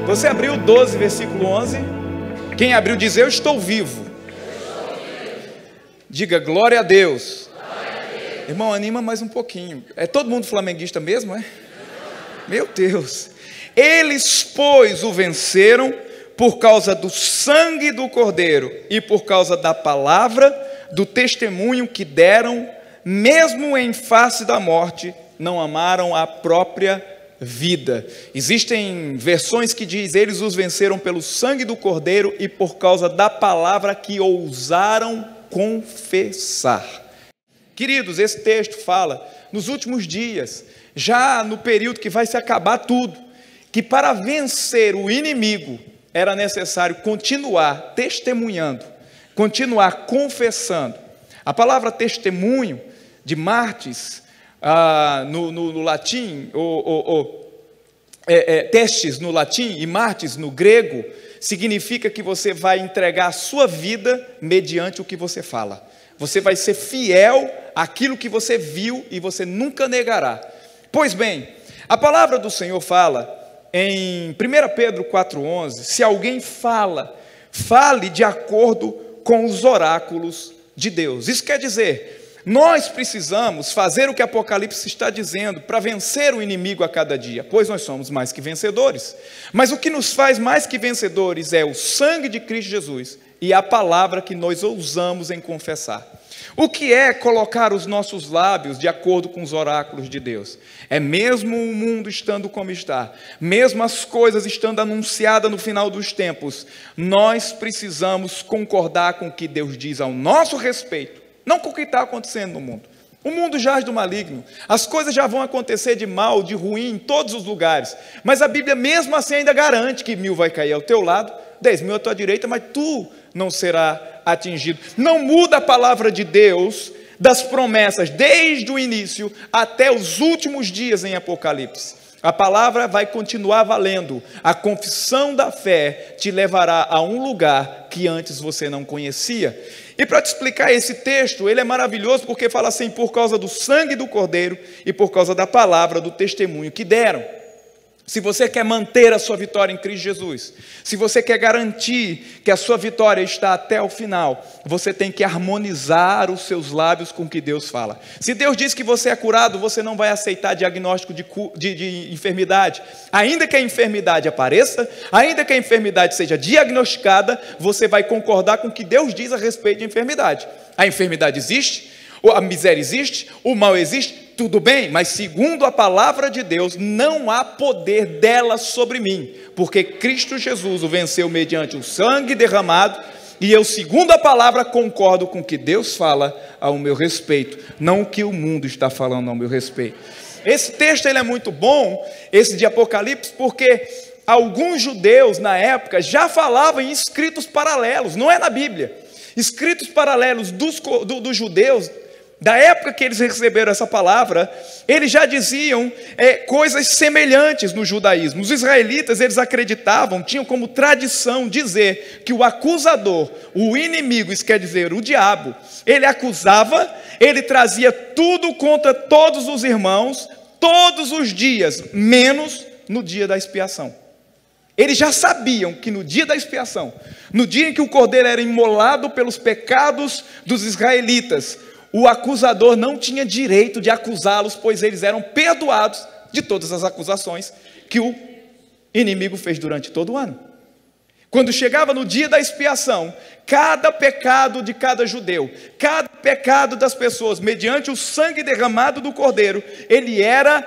Você abriu 12, versículo 11. Quem abriu diz: eu estou vivo. Diga glória a Deus. Irmão, anima mais um pouquinho. É todo mundo flamenguista mesmo, é? Meu Deus. Eles, pois, o venceram por causa do sangue do Cordeiro e por causa da palavra do testemunho que deram, mesmo em face da morte, não amaram a própria vida. Existem versões que diz: eles os venceram pelo sangue do Cordeiro e por causa da palavra que ousaram confessar. Queridos, esse texto fala nos últimos dias, já no período que vai se acabar tudo, que para vencer o inimigo era necessário continuar testemunhando, continuar confessando. A palavra testemunho, de mártires, no latim, testes no latim e mártires no grego, significa que você vai entregar a sua vida mediante o que você fala. Você vai ser fiel àquilo que você viu e você nunca negará. Pois bem, a palavra do Senhor fala em 1 Pedro 4,11, se alguém fale de acordo com os oráculos de Deus. Isso quer dizer, nós precisamos fazer o que Apocalipse está dizendo para vencer o inimigo a cada dia, pois nós somos mais que vencedores. Mas o que nos faz mais que vencedores é o sangue de Cristo Jesus e a palavra que nós ousamos em confessar. O que é colocar os nossos lábios de acordo com os oráculos de Deus? É mesmo o mundo estando como está, mesmo as coisas estando anunciadas no final dos tempos, nós precisamos concordar com o que Deus diz ao nosso respeito, não com o que está acontecendo no mundo. O mundo jaz do maligno, as coisas já vão acontecer de mal, de ruim em todos os lugares, mas a Bíblia mesmo assim ainda garante que 1000 vai cair ao teu lado, 10.000 à tua direita, mas tu não será atingido. Não muda a palavra de Deus das promessas desde o início até os últimos dias em Apocalipse. A palavra vai continuar valendo. A confissão da fé te levará a um lugar que antes você não conhecia. E para te explicar esse texto, ele é maravilhoso porque fala assim: por causa do sangue do Cordeiro e por causa da palavra do testemunho que deram. Se você quer manter a sua vitória em Cristo Jesus, se você quer garantir que a sua vitória está até o final, você tem que harmonizar os seus lábios com o que Deus fala. Se Deus diz que você é curado, você não vai aceitar diagnóstico de enfermidade. Ainda que a enfermidade apareça, ainda que a enfermidade seja diagnosticada, você vai concordar com o que Deus diz a respeito de enfermidade. A enfermidade existe, a miséria existe, o mal existe, tudo bem, mas segundo a palavra de Deus, não há poder dela sobre mim, porque Cristo Jesus o venceu mediante o sangue derramado, e eu, segundo a palavra, concordo com o que Deus fala ao meu respeito, não o que o mundo está falando ao meu respeito. Esse texto ele é muito bom, esse de Apocalipse, porque alguns judeus na época já falavam em escritos paralelos, não é na Bíblia, escritos paralelos dos judeus. Da época que eles receberam essa palavra, eles já diziam coisas semelhantes no judaísmo. Os israelitas, eles acreditavam, tinham como tradição dizer que o acusador, o inimigo, isso quer dizer o diabo, ele acusava, ele trazia tudo contra todos os irmãos, todos os dias, menos no dia da expiação. Eles já sabiam que no dia da expiação, no dia em que o cordeiro era imolado pelos pecados dos israelitas, o acusador não tinha direito de acusá-los, pois eles eram perdoados de todas as acusações que o inimigo fez durante todo o ano. Quando chegava no dia da expiação, cada pecado de cada judeu, cada pecado das pessoas, mediante o sangue derramado do cordeiro, ele era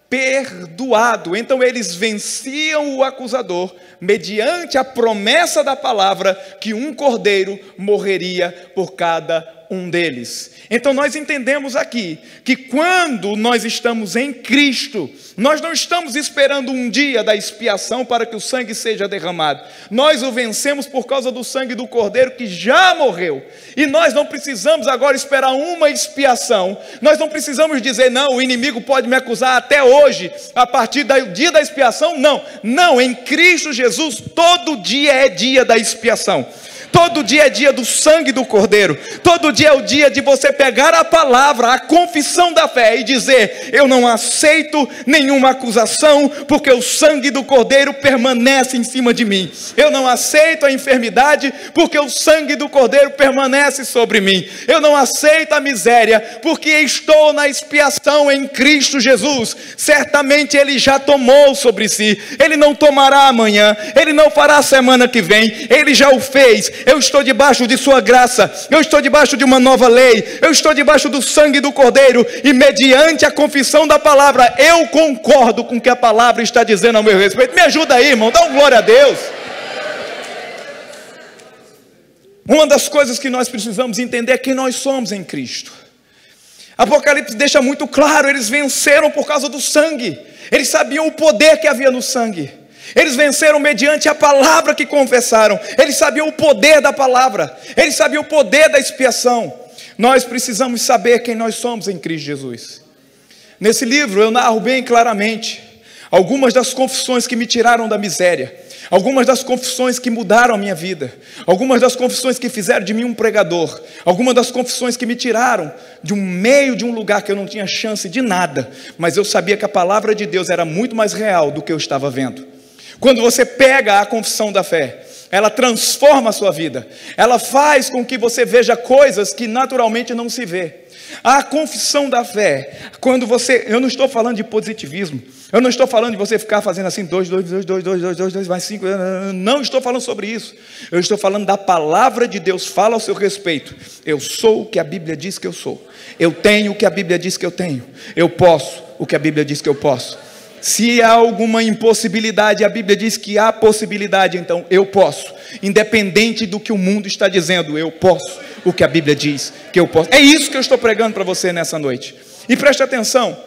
perdoado. Então eles venciam o acusador mediante a promessa da palavra que um cordeiro morreria por cada um deles. Então nós entendemos aqui que quando nós estamos em Cristo, nós não estamos esperando um dia da expiação para que o sangue seja derramado. Nós o vencemos por causa do sangue do Cordeiro que já morreu. E nós não precisamos agora esperar uma expiação. Nós não precisamos dizer: não, o inimigo pode me acusar até hoje, a partir do dia da expiação. Não, em Cristo Jesus todo dia é dia da expiação. Todo dia é dia do sangue do Cordeiro. Todo dia é o dia de você pegar a palavra, a confissão da fé e dizer: eu não aceito nenhuma acusação, porque o sangue do Cordeiro permanece em cima de mim. Eu não aceito a enfermidade, porque o sangue do Cordeiro permanece sobre mim. Eu não aceito a miséria, porque estou na expiação em Cristo Jesus. Certamente Ele já tomou sobre si. Ele não tomará amanhã, Ele não fará semana que vem, Ele já o fez. Eu estou debaixo de sua graça, eu estou debaixo de uma nova lei, eu estou debaixo do sangue do Cordeiro, e mediante a confissão da palavra, eu concordo com o que a palavra está dizendo ao meu respeito. Me ajuda aí, irmão, dá um glória a Deus. Uma das coisas que nós precisamos entender é quem nós somos em Cristo. Apocalipse deixa muito claro: eles venceram por causa do sangue. Eles sabiam o poder que havia no sangue. Eles venceram mediante a palavra que confessaram. Eles sabiam o poder da palavra. Eles sabiam o poder da expiação. Nós precisamos saber quem nós somos em Cristo Jesus. Nesse livro eu narro bem claramente algumas das confissões que me tiraram da miséria, algumas das confissões que mudaram a minha vida, algumas das confissões que fizeram de mim um pregador, algumas das confissões que me tiraram de um meio de um lugar que eu não tinha chance de nada, mas eu sabia que a palavra de Deus era muito mais real do que eu estava vendo. Quando você pega a confissão da fé, ela transforma a sua vida, ela faz com que você veja coisas que naturalmente não se vê. A confissão da fé, quando você, eu não estou falando de positivismo, eu não estou falando de você ficar fazendo assim, 2, mais 5, não estou falando sobre isso. Eu estou falando da palavra de Deus, fala ao seu respeito. Eu sou o que a Bíblia diz que eu sou, eu tenho o que a Bíblia diz que eu tenho, eu posso o que a Bíblia diz que eu posso. Se há alguma impossibilidade, a Bíblia diz que há possibilidade, então eu posso, independente do que o mundo está dizendo, eu posso o que a Bíblia diz que eu posso. É isso que eu estou pregando para você nessa noite. E preste atenção,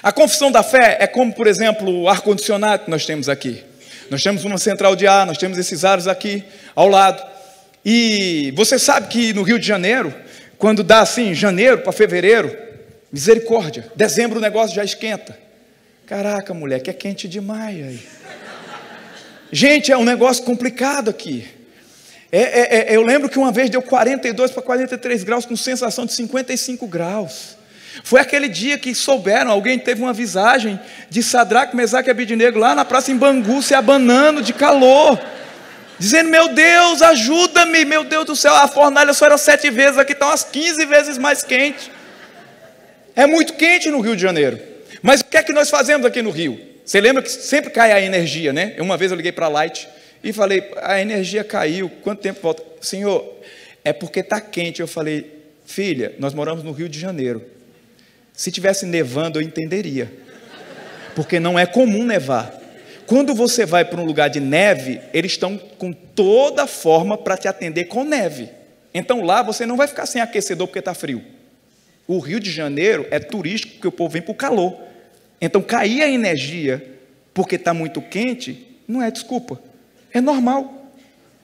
a confissão da fé é como, por exemplo, o ar-condicionado que nós temos aqui. Nós temos uma central de ar, nós temos esses aros aqui ao lado. E você sabe que no Rio de Janeiro, quando dá assim, janeiro para fevereiro, misericórdia, dezembro o negócio já esquenta. Caraca, mulher, que é quente demais aí. Gente, é um negócio complicado aqui. Eu lembro que uma vez deu 42 para 43 graus com sensação de 55 graus. Foi aquele dia que souberam, alguém teve uma visagem de Sadraque, Mesaque e Abednego lá na praça em Bangu, se abanando de calor, dizendo: meu Deus, ajuda-me, meu Deus do céu, a fornalha só era 7 vezes, aqui está umas 15 vezes mais quente. É muito quente no Rio de Janeiro. Mas o que é que nós fazemos aqui no Rio? Você lembra que sempre cai a energia, né? Uma vez eu liguei para a Light e falei: a energia caiu, quanto tempo volta? Senhor, é porque está quente. Eu falei: filha, nós moramos no Rio de Janeiro. Se tivesse nevando eu entenderia, porque não é comum nevar. Quando você vai para um lugar de neve, eles estão com toda a forma para te atender com neve. Então lá você não vai ficar sem aquecedor porque está frio. O Rio de Janeiro é turístico porque o povo vem para o calor. Então cair a energia porque está muito quente não é desculpa, é normal.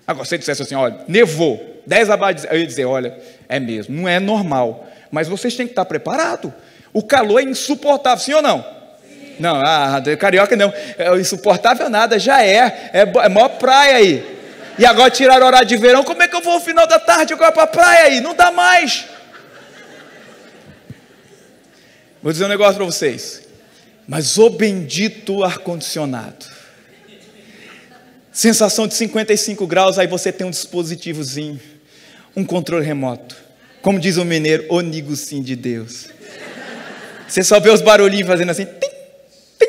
Agora, se você dissesse assim: olha, nevou, 10 abaixo, eu ia dizer: olha, é mesmo, não é normal. Mas vocês têm que estar preparados. O calor é insuportável, sim ou não? Sim. Não, carioca não, é insuportável nada, já é maior praia aí. E agora tiraram o horário de verão, como é que eu vou no final da tarde agora para a praia aí? Não dá mais. Vou dizer um negócio para vocês. Mas o bendito ar-condicionado, sensação de 55 graus, aí você tem um dispositivozinho, um controle remoto, como diz o mineiro, o nigucinho de Deus. Você só vê os barulhinhos fazendo assim, tim, tim.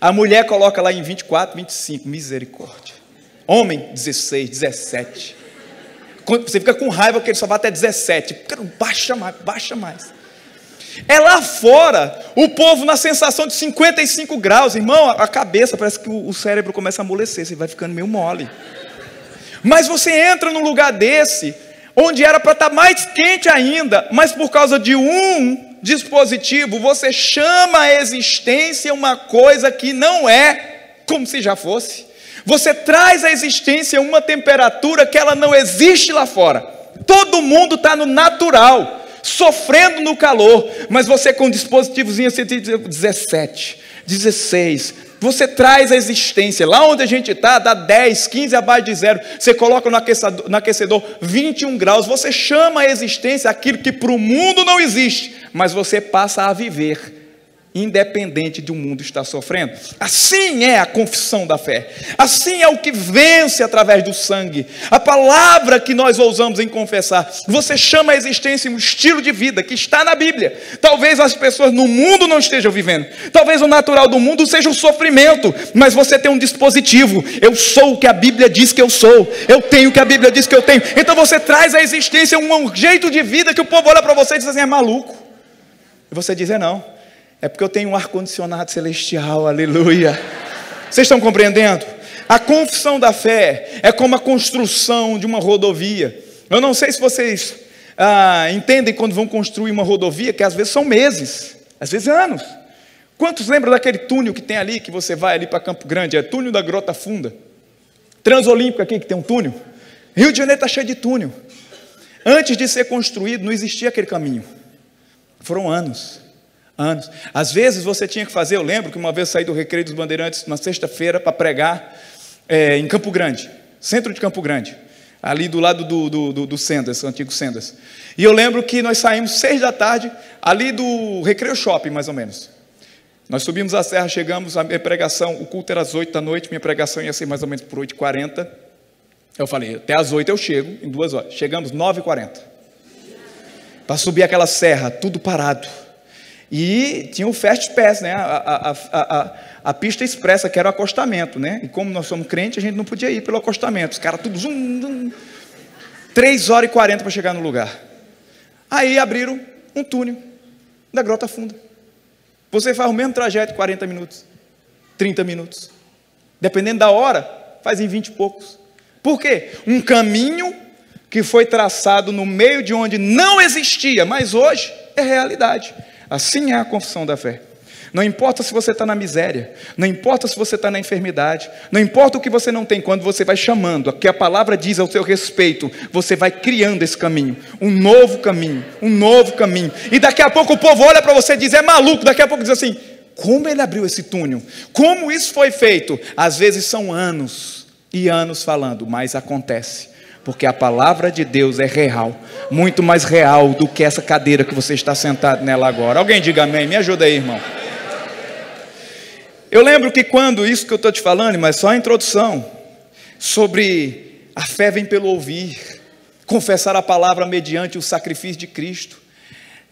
A mulher coloca lá em 24, 25, misericórdia. Homem, 16, 17. Você fica com raiva que ele só vai até 17, baixa mais. É lá fora, o povo na sensação de 55 graus, irmão, a cabeça, parece que o cérebro começa a amolecer, você vai ficando meio mole. Mas você entra num lugar desse, onde era para estar mais quente ainda, mas por causa de um dispositivo, você chama a existência uma coisa que não é como se já fosse. Você traz à existência uma temperatura que ela não existe lá fora. Todo mundo está no natural. sofrendo no calor, mas você com um dispositivozinho assim, 17, 16, você traz a existência, lá onde a gente está, dá 10, 15 abaixo de zero, você coloca no aquecedor 21 graus, você chama a existência aquilo que para o mundo não existe, mas você passa a viver, independente de o mundo estar sofrendo. Assim é a confissão da fé, assim é o que vence através do sangue, a palavra que nós ousamos em confessar, você chama a existência um estilo de vida que está na Bíblia. Talvez as pessoas no mundo não estejam vivendo, talvez o natural do mundo seja o sofrimento, mas você tem um dispositivo, eu sou o que a Bíblia diz que eu sou, eu tenho o que a Bíblia diz que eu tenho, então você traz à existência um jeito de vida que o povo olha para você e diz assim, é maluco, e você diz, não, é porque eu tenho um ar-condicionado celestial, aleluia. Vocês estão compreendendo? A confissão da fé é como a construção de uma rodovia. Eu não sei se vocês entendem quando vão construir uma rodovia, que às vezes são meses, às vezes anos. Quantos lembram daquele túnel que tem ali, que você vai ali para Campo Grande, é túnel da Grota Funda, Transolímpico aqui que tem um túnel, Rio de Janeiro está cheio de túnel. Antes de ser construído não existia aquele caminho, foram anos. Às vezes você tinha que fazer, eu lembro que uma vez saí do Recreio dos Bandeirantes na sexta-feira para pregar em Campo Grande, centro de Campo Grande, ali do lado do Sendas, o antigo Sendas. E eu lembro que nós saímos 6 da tarde, ali do Recreio Shopping, mais ou menos. Nós subimos a serra, chegamos, a minha pregação, o culto era às 8 da noite, minha pregação ia ser mais ou menos por 8h40. Eu falei, até às 8 eu chego, em 2 horas. Chegamos 9h40. Para subir aquela serra, tudo parado. E tinha o Fast Pass, né? a pista expressa, que era o acostamento, né? E como nós somos crentes, a gente não podia ir pelo acostamento. Os caras tudo 3h40 para chegar no lugar. Aí abriram um túnel da Grota Funda. Você faz o mesmo trajeto, 40 minutos, 30 minutos. Dependendo da hora, faz em 20 e poucos. Por quê? Um caminho que foi traçado no meio de onde não existia, mas hoje é realidade. Assim é a confissão da fé. Não importa se você está na miséria, não importa se você está na enfermidade, não importa o que você não tem, quando você vai chamando, o que a palavra diz ao seu respeito, você vai criando esse caminho, um novo caminho, e daqui a pouco o povo olha para você e diz, é maluco, daqui a pouco diz assim, como ele abriu esse túnel? Como isso foi feito? Às vezes são anos e anos falando, mas acontece. Porque a palavra de Deus é real, muito mais real do que essa cadeira que você está sentado nela agora. Alguém diga amém, me ajuda aí, irmão. Eu lembro que quando, isso que eu estou te falando, mas só a introdução, sobre a fé vem pelo ouvir, confessar a palavra mediante o sacrifício de Cristo,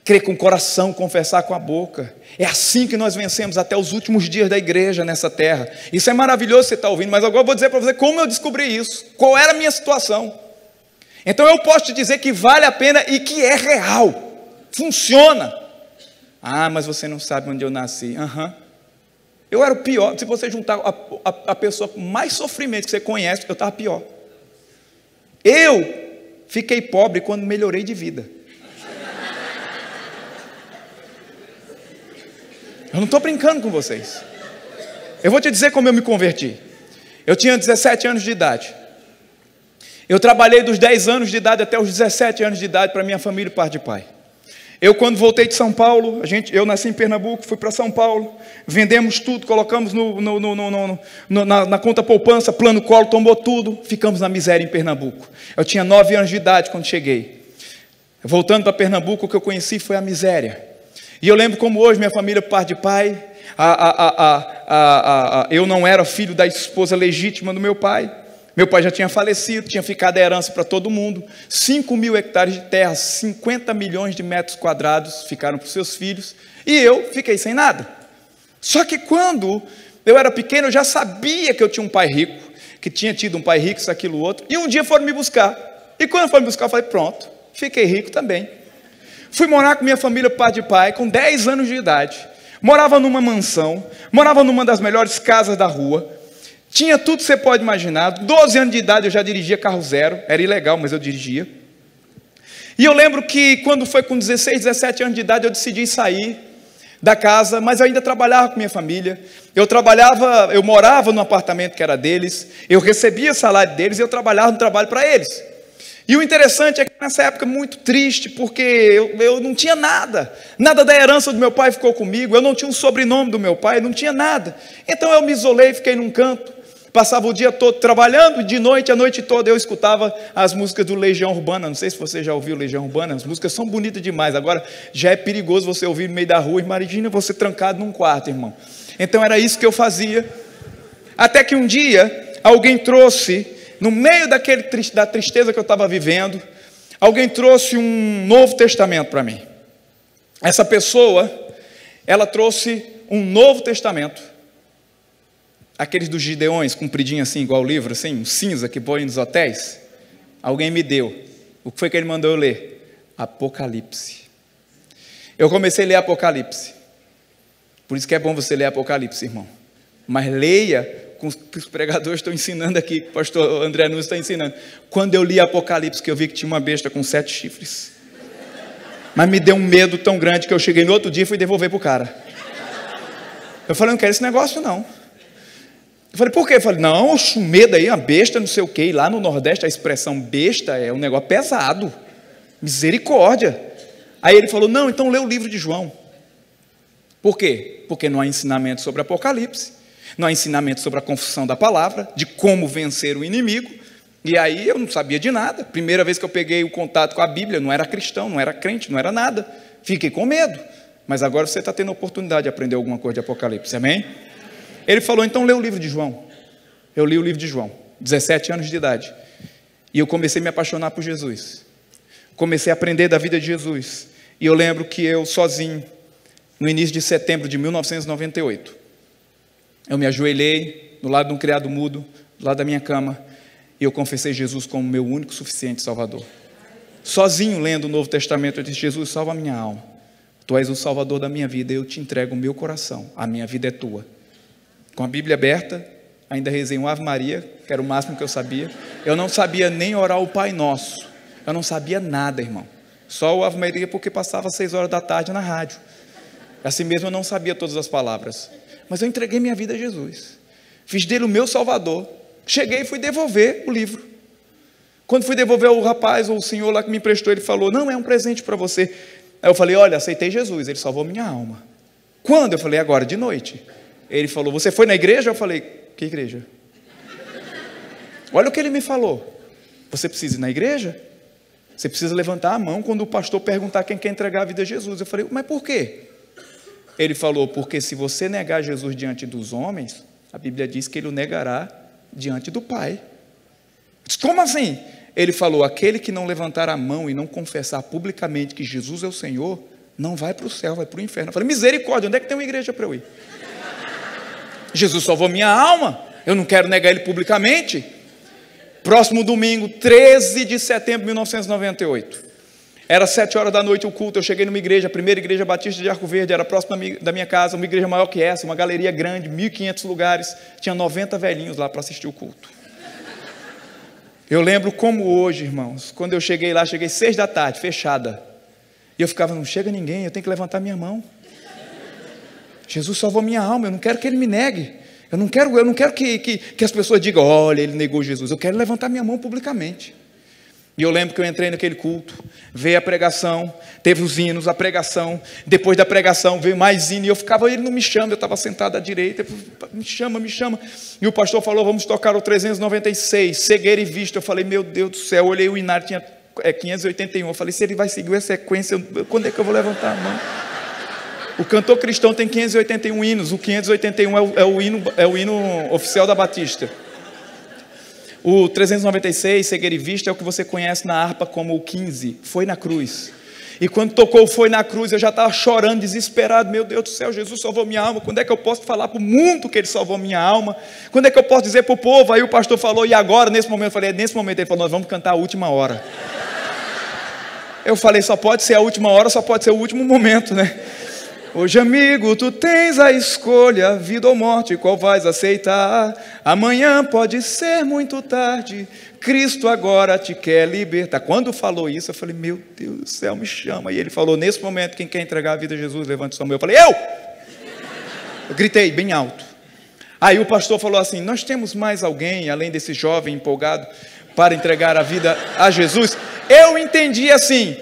crer com o coração, confessar com a boca. É assim que nós vencemos até os últimos dias da igreja nessa terra. Isso é maravilhoso você estar ouvindo, mas agora eu vou dizer para você como eu descobri isso, qual era a minha situação. Então eu posso te dizer que vale a pena e que é real, funciona. Ah, mas você não sabe onde eu nasci. Eu era o pior, se você juntar a pessoa com mais sofrimento que você conhece, eu estava pior. Eu fiquei pobre quando melhorei de vida. Eu não estou brincando com vocês. Eu vou te dizer como eu me converti. Eu tinha 17 anos de idade. Eu trabalhei dos 10 anos de idade até os 17 anos de idade para minha família e parte de pai. Eu, quando voltei de São Paulo, eu nasci em Pernambuco, fui para São Paulo, vendemos tudo, colocamos na conta poupança, plano Collor, tomou tudo, ficamos na miséria em Pernambuco. Eu tinha 9 anos de idade quando cheguei. Voltando para Pernambuco, o que eu conheci foi a miséria. E eu lembro como hoje minha família, parte de pai, eu não era filho da esposa legítima do meu pai. Meu pai já tinha falecido, tinha ficado a herança para todo mundo, 5.000 hectares de terra, 50 milhões de metros quadrados ficaram para os seus filhos, e eu fiquei sem nada. Só que quando eu era pequeno, eu já sabia que eu tinha um pai rico, que tinha tido um pai rico, isso, aquilo, outro, e um dia foram me buscar, e quando foram me buscar, eu falei, pronto, fiquei rico também. Fui morar com minha família, pai de pai, com 10 anos de idade, morava numa mansão, morava numa das melhores casas da rua, tinha tudo que você pode imaginar. 12 anos de idade eu já dirigia carro zero, era ilegal, mas eu dirigia. E eu lembro que quando foi com 16, 17 anos de idade eu decidi sair da casa, mas eu ainda trabalhava com minha família. Eu morava no apartamento que era deles, eu recebia o salário deles e eu trabalhava no trabalho para eles. E o interessante é que nessa época muito triste, porque eu não tinha nada da herança do meu pai ficou comigo, eu não tinha um sobrenome do meu pai, não tinha nada. Então eu me isolei, fiquei num canto, passava o dia todo trabalhando, e de noite, a noite toda eu escutava as músicas do Legião Urbana. Não sei se você já ouviu Legião Urbana, as músicas são bonitas demais. Agora já é perigoso você ouvir no meio da rua, imagina você trancado num quarto, irmão. Então era isso que eu fazia, até que um dia alguém trouxe, no meio da tristeza que eu estava vivendo, alguém trouxe um Novo Testamento para mim. Essa pessoa, ela trouxe um Novo Testamento, aqueles dos Gideões, compridinho assim, igual o livro, assim, um cinza que põe nos hotéis. Alguém me deu. O que foi que ele mandou eu ler? Apocalipse. Eu comecei a ler Apocalipse. Por isso que é bom você ler Apocalipse, irmão. Mas leia com o que os pregadores estão ensinando aqui, que o pastor André Nunes está ensinando. Quando eu li Apocalipse, que eu vi que tinha uma besta com 7 chifres. Mas me deu um medo tão grande que eu cheguei no outro dia e fui devolver para o cara. Eu falei, não quero esse negócio não. Eu falei, por quê? Eu falei, não, o medo aí, uma besta, não sei o quê. E lá no Nordeste a expressão besta é um negócio pesado. Misericórdia. Aí ele falou, não, então lê o livro de João. Por quê? Porque não há ensinamento sobre Apocalipse. Não há ensinamento sobre a confissão da palavra, de como vencer o inimigo. E aí eu não sabia de nada. Primeira vez que eu peguei o contato com a Bíblia, não era cristão, não era crente, não era nada. Fiquei com medo. Mas agora você está tendo a oportunidade de aprender alguma coisa de Apocalipse, amém? Ele falou, então lê o livro de João. Eu li o livro de João, 17 anos de idade. E eu comecei a me apaixonar por Jesus. Comecei a aprender da vida de Jesus. E eu lembro que eu sozinho, no início de setembro de 1998, eu me ajoelhei do lado de um criado mudo, do lado da minha cama, e eu confessei Jesus como meu único suficiente Salvador. Sozinho, lendo o Novo Testamento, eu disse, Jesus, salva a minha alma. Tu és o Salvador da minha vida, eu te entrego o meu coração, a minha vida é tua. Com a Bíblia aberta, ainda rezei um Ave Maria, que era o máximo que eu sabia. Eu não sabia nem orar o Pai Nosso, eu não sabia nada, irmão. Só o Ave Maria porque passava 6 horas da tarde na rádio. Assim mesmo eu não sabia todas as palavras. Mas eu entreguei minha vida a Jesus. Fiz dele o meu Salvador. Cheguei e fui devolver o livro. Quando fui devolver o rapaz, ou o senhor lá que me emprestou, ele falou, não, é um presente para você. Aí eu falei, olha, aceitei Jesus, ele salvou minha alma. Quando? Eu falei, agora de noite. Ele falou, você foi na igreja? Eu falei, que igreja? Olha o que ele me falou. Você precisa ir na igreja? Você precisa levantar a mão quando o pastor perguntar quem quer entregar a vida a Jesus. Eu falei, mas por quê? Ele falou, porque se você negar Jesus diante dos homens, a Bíblia diz que ele o negará diante do Pai. Eu disse, como assim? Ele falou, aquele que não levantar a mão e não confessar publicamente que Jesus é o Senhor, não vai para o céu, vai para o inferno. Eu falei, misericórdia, onde é que tem uma igreja para eu ir? Jesus salvou minha alma, eu não quero negar ele publicamente. Próximo domingo, 13 de setembro de 1998. Era 7 horas da noite o culto, eu cheguei numa igreja, a primeira igreja batista de Arco Verde, era próximo da minha casa, uma igreja maior que essa, uma galeria grande, 1.500 lugares, tinha 90 velhinhos lá para assistir o culto. Eu lembro como hoje, irmãos, quando eu cheguei lá, cheguei 6 da tarde, fechada, e eu ficava, não chega ninguém, eu tenho que levantar minha mão. Jesus salvou minha alma, eu não quero que ele me negue, eu não quero que as pessoas digam, olha, ele negou Jesus, eu quero levantar minha mão publicamente. E eu lembro que eu entrei naquele culto, veio a pregação, teve os hinos, a pregação, depois da pregação veio mais hino, e eu ficava, ele não me chama, eu estava sentado à direita, me chama, e o pastor falou, vamos tocar o 396, cegueira e vista. Eu falei, meu Deus do céu, eu olhei o hinário, tinha 581, eu falei, se ele vai seguir a sequência, quando é que eu vou levantar a mão? O cantor cristão tem 581 hinos, o 581 é o hino oficial da Batista. O 396, cegueira e vista, é o que você conhece na harpa como o 15, foi na cruz. E quando tocou foi na cruz, eu já estava chorando, desesperado, meu Deus do céu, Jesus salvou minha alma, quando é que eu posso falar para o mundo que ele salvou minha alma? Quando é que eu posso dizer para o povo? Aí o pastor falou, e agora, nesse momento? Eu falei, nesse momento, ele falou, nós vamos cantar a última hora. Eu falei, só pode ser a última hora, só pode ser o último momento, né? Hoje, amigo, tu tens a escolha, vida ou morte, qual vais aceitar? Amanhã pode ser muito tarde, Cristo agora te quer libertar. Quando falou isso, eu falei, meu Deus do céu, me chama. E ele falou, nesse momento, quem quer entregar a vida a Jesus, levante sua mão. Eu falei, eu! Eu gritei bem alto. Aí o pastor falou assim, nós temos mais alguém, além desse jovem empolgado, para entregar a vida a Jesus, eu entendi assim: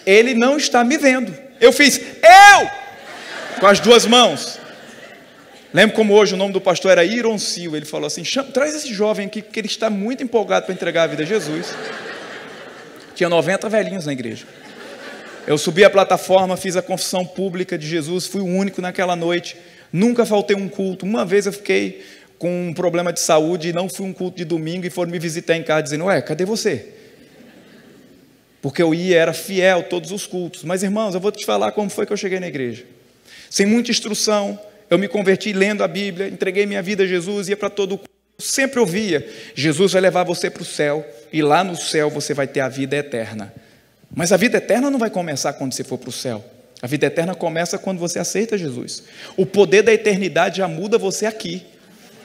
Ele não está me vendo. Eu fiz, com as duas mãos. Lembro como hoje o nome do pastor era Ironcio. Ele falou assim: traz esse jovem aqui, porque ele está muito empolgado para entregar a vida a Jesus. Tinha 90 velhinhos na igreja. Eu subi a plataforma, fiz a confissão pública de Jesus, fui o único naquela noite, nunca faltei um culto. Uma vez eu fiquei com um problema de saúde e não fui um culto de domingo, e foram me visitar em casa dizendo: ué, cadê você? Porque eu era fiel todos os cultos. Mas, irmãos, eu vou te falar como foi que eu cheguei na igreja. Sem muita instrução, eu me converti lendo a Bíblia, entreguei minha vida a Jesus, ia para todo o culto. Eu sempre ouvia: Jesus vai levar você para o céu, e lá no céu você vai ter a vida eterna. Mas a vida eterna não vai começar quando você for para o céu. A vida eterna começa quando você aceita Jesus. O poder da eternidade já muda você aqui.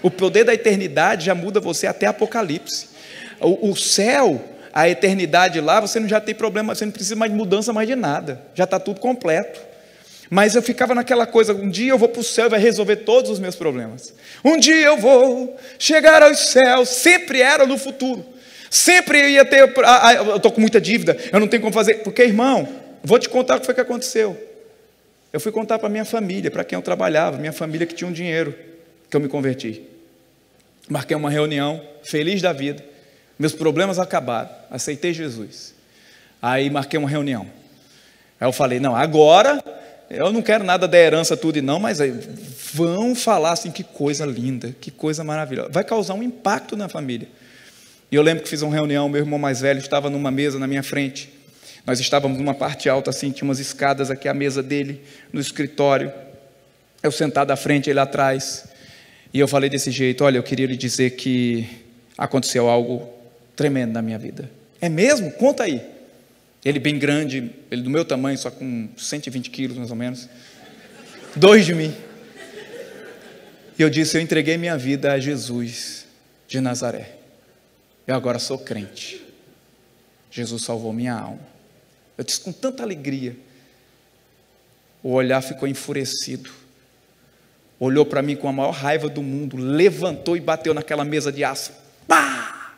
O poder da eternidade já muda você até Apocalipse. O céu, a eternidade lá, você não já tem problema, você não precisa mais de mudança mais de nada. Já está tudo completo. Mas eu ficava naquela coisa: um dia eu vou para o céu e vai resolver todos os meus problemas. Um dia eu vou chegar aos céus. Sempre era no futuro. Sempre eu ia ter, eu estou com muita dívida, eu não tenho como fazer. Porque, irmão, vou te contar o que foi que aconteceu. Eu fui contar para a minha família, para quem eu trabalhava, minha família que tinha um dinheiro, que eu me converti. Marquei uma reunião, feliz da vida, meus problemas acabaram, aceitei Jesus. Aí marquei uma reunião. Aí eu falei: não, agora eu não quero nada da herança tudo e não, mas aí vão falar assim: que coisa linda, que coisa maravilhosa. Vai causar um impacto na família. E eu lembro que fiz uma reunião, meu irmão mais velho estava numa mesa na minha frente. Nós estávamos numa parte alta assim, tinha umas escadas aqui, a mesa dele, no escritório. Eu sentado à frente, ele atrás. E eu falei desse jeito: olha, eu queria lhe dizer que aconteceu algo tremendo na minha vida. É mesmo? Conta aí. Ele bem grande, ele do meu tamanho, só com 120 quilos mais ou menos. 2 de mim. E eu disse: eu entreguei minha vida a Jesus de Nazaré. Eu agora sou crente. Jesus salvou minha alma. Eu disse com tanta alegria. O olhar ficou enfurecido. Olhou para mim com a maior raiva do mundo. Levantou e bateu naquela mesa de aço. Pá!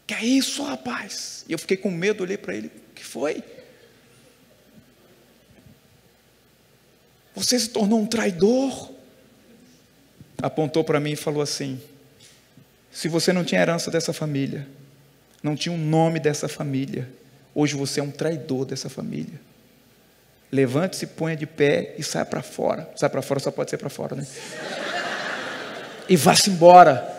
Que é isso, rapaz? E eu fiquei com medo, olhei para ele: o que foi? Você se tornou um traidor? Apontou para mim e falou assim: se você não tinha herança dessa família, não tinha um nome dessa família, hoje você é um traidor dessa família. Levante-se, ponha de pé e saia para fora. Sai para fora, só pode ser para fora, né? E vá-se embora.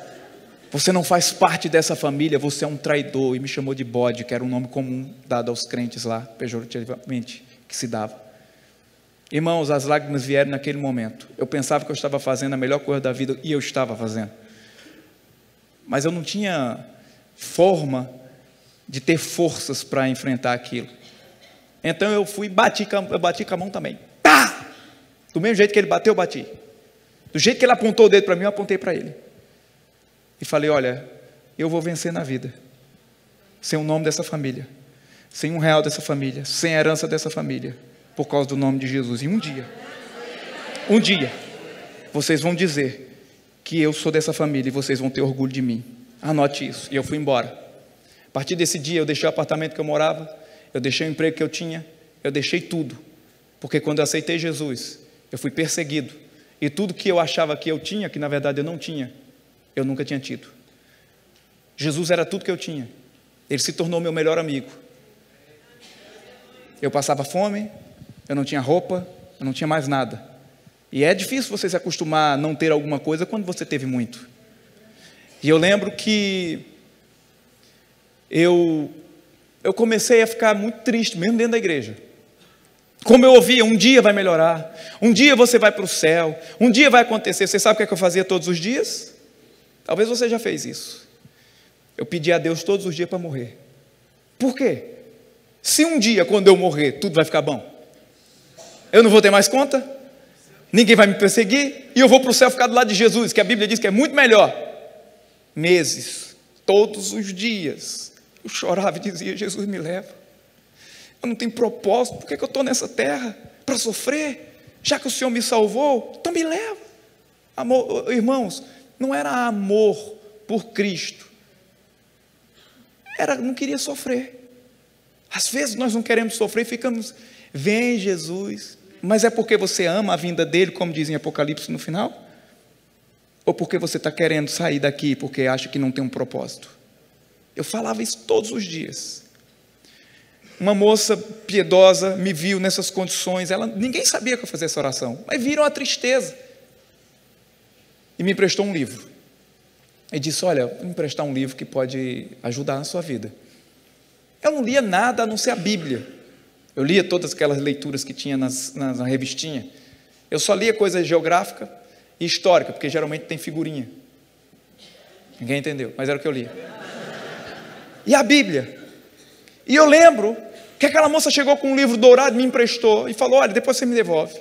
Você não faz parte dessa família, você é um traidor. E me chamou de bode, que era um nome comum dado aos crentes lá, pejorativamente, que se dava. Irmãos, as lágrimas vieram naquele momento. Eu pensava que eu estava fazendo a melhor coisa da vida, e eu estava fazendo. Mas eu não tinha forma de ter forças para enfrentar aquilo. Então eu fui, bati com a mão também. Pá! Do mesmo jeito que ele bateu, eu bati. Do jeito que ele apontou o dedo para mim, eu apontei para ele. E falei: olha, eu vou vencer na vida. Sem o nome dessa família. Sem R$1 dessa família. Sem a herança dessa família. Por causa do nome de Jesus. E um dia, vocês vão dizer que eu sou dessa família e vocês vão ter orgulho de mim. Anote isso. E eu fui embora. A partir desse dia eu deixei o apartamento que eu morava, eu deixei o emprego que eu tinha, eu deixei tudo. Porque quando eu aceitei Jesus, eu fui perseguido. E tudo que eu achava que eu tinha, que na verdade eu não tinha, eu nunca tinha tido. Jesus era tudo que eu tinha. Ele se tornou meu melhor amigo. Eu passava fome, eu não tinha roupa, eu não tinha mais nada. E é difícil você se acostumar a não ter alguma coisa quando você teve muito. E eu lembro que eu comecei a ficar muito triste, mesmo dentro da igreja. Como eu ouvia: um dia vai melhorar, um dia você vai para o céu, um dia vai acontecer. Você sabe o que é que eu fazia todos os dias? Talvez você já fez isso. Eu pedia a Deus todos os dias para morrer. Por quê? Se um dia, quando eu morrer, tudo vai ficar bom, eu não vou ter mais conta, ninguém vai me perseguir, e eu vou para o céu ficar do lado de Jesus, que a Bíblia diz que é muito melhor. Meses, todos os dias, eu chorava e dizia: Jesus, me leva. Eu não tenho propósito, por que eu estou nessa terra? Para sofrer? Já que o Senhor me salvou, então me leva. Amor, irmãos, não era amor por Cristo. não queria sofrer. Às vezes nós não queremos sofrer e ficamos, vem Jesus, mas é porque você ama a vinda dele, como diz em Apocalipse no final? Ou porque você está querendo sair daqui porque acha que não tem um propósito? Eu falava isso todos os dias. Uma moça piedosa me viu nessas condições, ninguém sabia que eu fazia essa oração, mas viram a tristeza, e me emprestou um livro, e disse, olha, vou me emprestar um livro que pode ajudar na sua vida. Eu não lia nada a não ser a Bíblia, eu lia todas aquelas leituras que tinha na revistinha, eu só lia coisa geográfica e histórica, porque geralmente tem figurinha, ninguém entendeu, mas era o que eu lia, e a Bíblia. E eu lembro que aquela moça chegou com um livro dourado, me emprestou e falou, olha, depois você me devolve.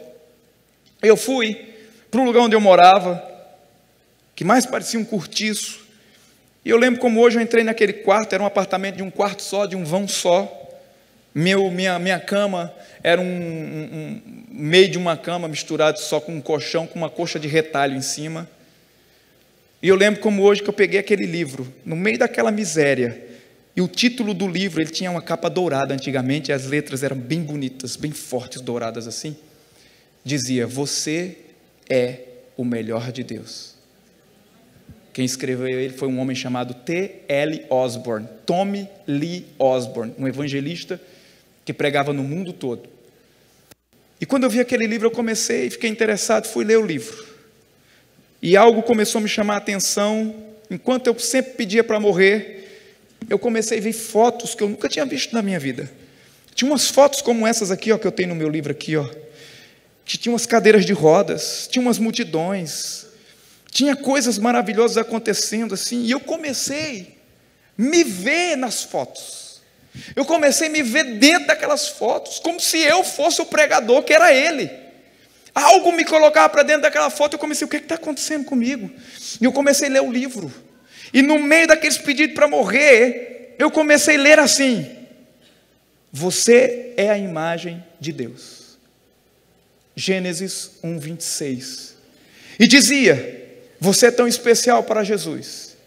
Eu fui para o lugar onde eu morava, que mais parecia um cortiço, e eu lembro como hoje eu entrei naquele quarto, era um apartamento de um quarto só, de um vão só, minha cama era meio de uma cama misturado só com um colchão, com uma coxa de retalho em cima, e eu lembro como hoje que eu peguei aquele livro, no meio daquela miséria, e o título do livro, ele tinha uma capa dourada antigamente, e as letras eram bem bonitas, bem fortes, douradas assim. Dizia, você é o melhor de Deus. Quem escreveu ele foi um homem chamado T.L. Osborne, Tommy Lee Osborne, um evangelista que pregava no mundo todo. E quando eu vi aquele livro, eu comecei, fiquei interessado, fui ler o livro. E algo começou a me chamar a atenção, enquanto eu sempre pedia para morrer, eu comecei a ver fotos que eu nunca tinha visto na minha vida. Tinha umas fotos como essas aqui, ó, que eu tenho no meu livro aqui, ó, que tinha umas cadeiras de rodas, tinha umas multidões, tinha coisas maravilhosas acontecendo assim, e eu comecei a me ver nas fotos. Eu comecei a me ver dentro daquelas fotos, como se eu fosse o pregador, que era ele. Algo me colocava para dentro daquela foto, eu comecei, o que está acontecendo comigo? E eu comecei a ler o livro. E no meio daqueles pedidos para morrer, eu comecei a ler assim, você é a imagem de Deus. Gênesis 1:26. E dizia, você é tão especial para Jesus.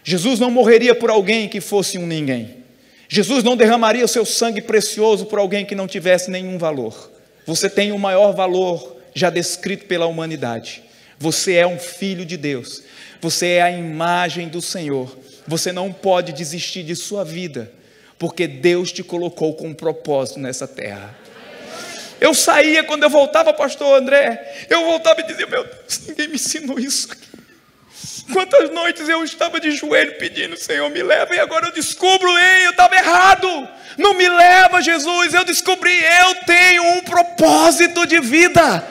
Jesus não morreria por alguém que fosse um ninguém. Jesus não derramaria o seu sangue precioso por alguém que não tivesse nenhum valor. Você tem o maior valor já descrito pela humanidade. Você é um filho de Deus. Você é a imagem do Senhor. Você não pode desistir de sua vida, porque Deus te colocou com um propósito nessa terra. Eu saía, quando eu voltava, pastor André, eu voltava e dizia, meu Deus, ninguém me ensinou isso aqui. Quantas noites eu estava de joelho pedindo, Senhor, me leva, e agora eu descubro, eu estava errado. Não me leva, Jesus, eu descobri, eu tenho um propósito de vida.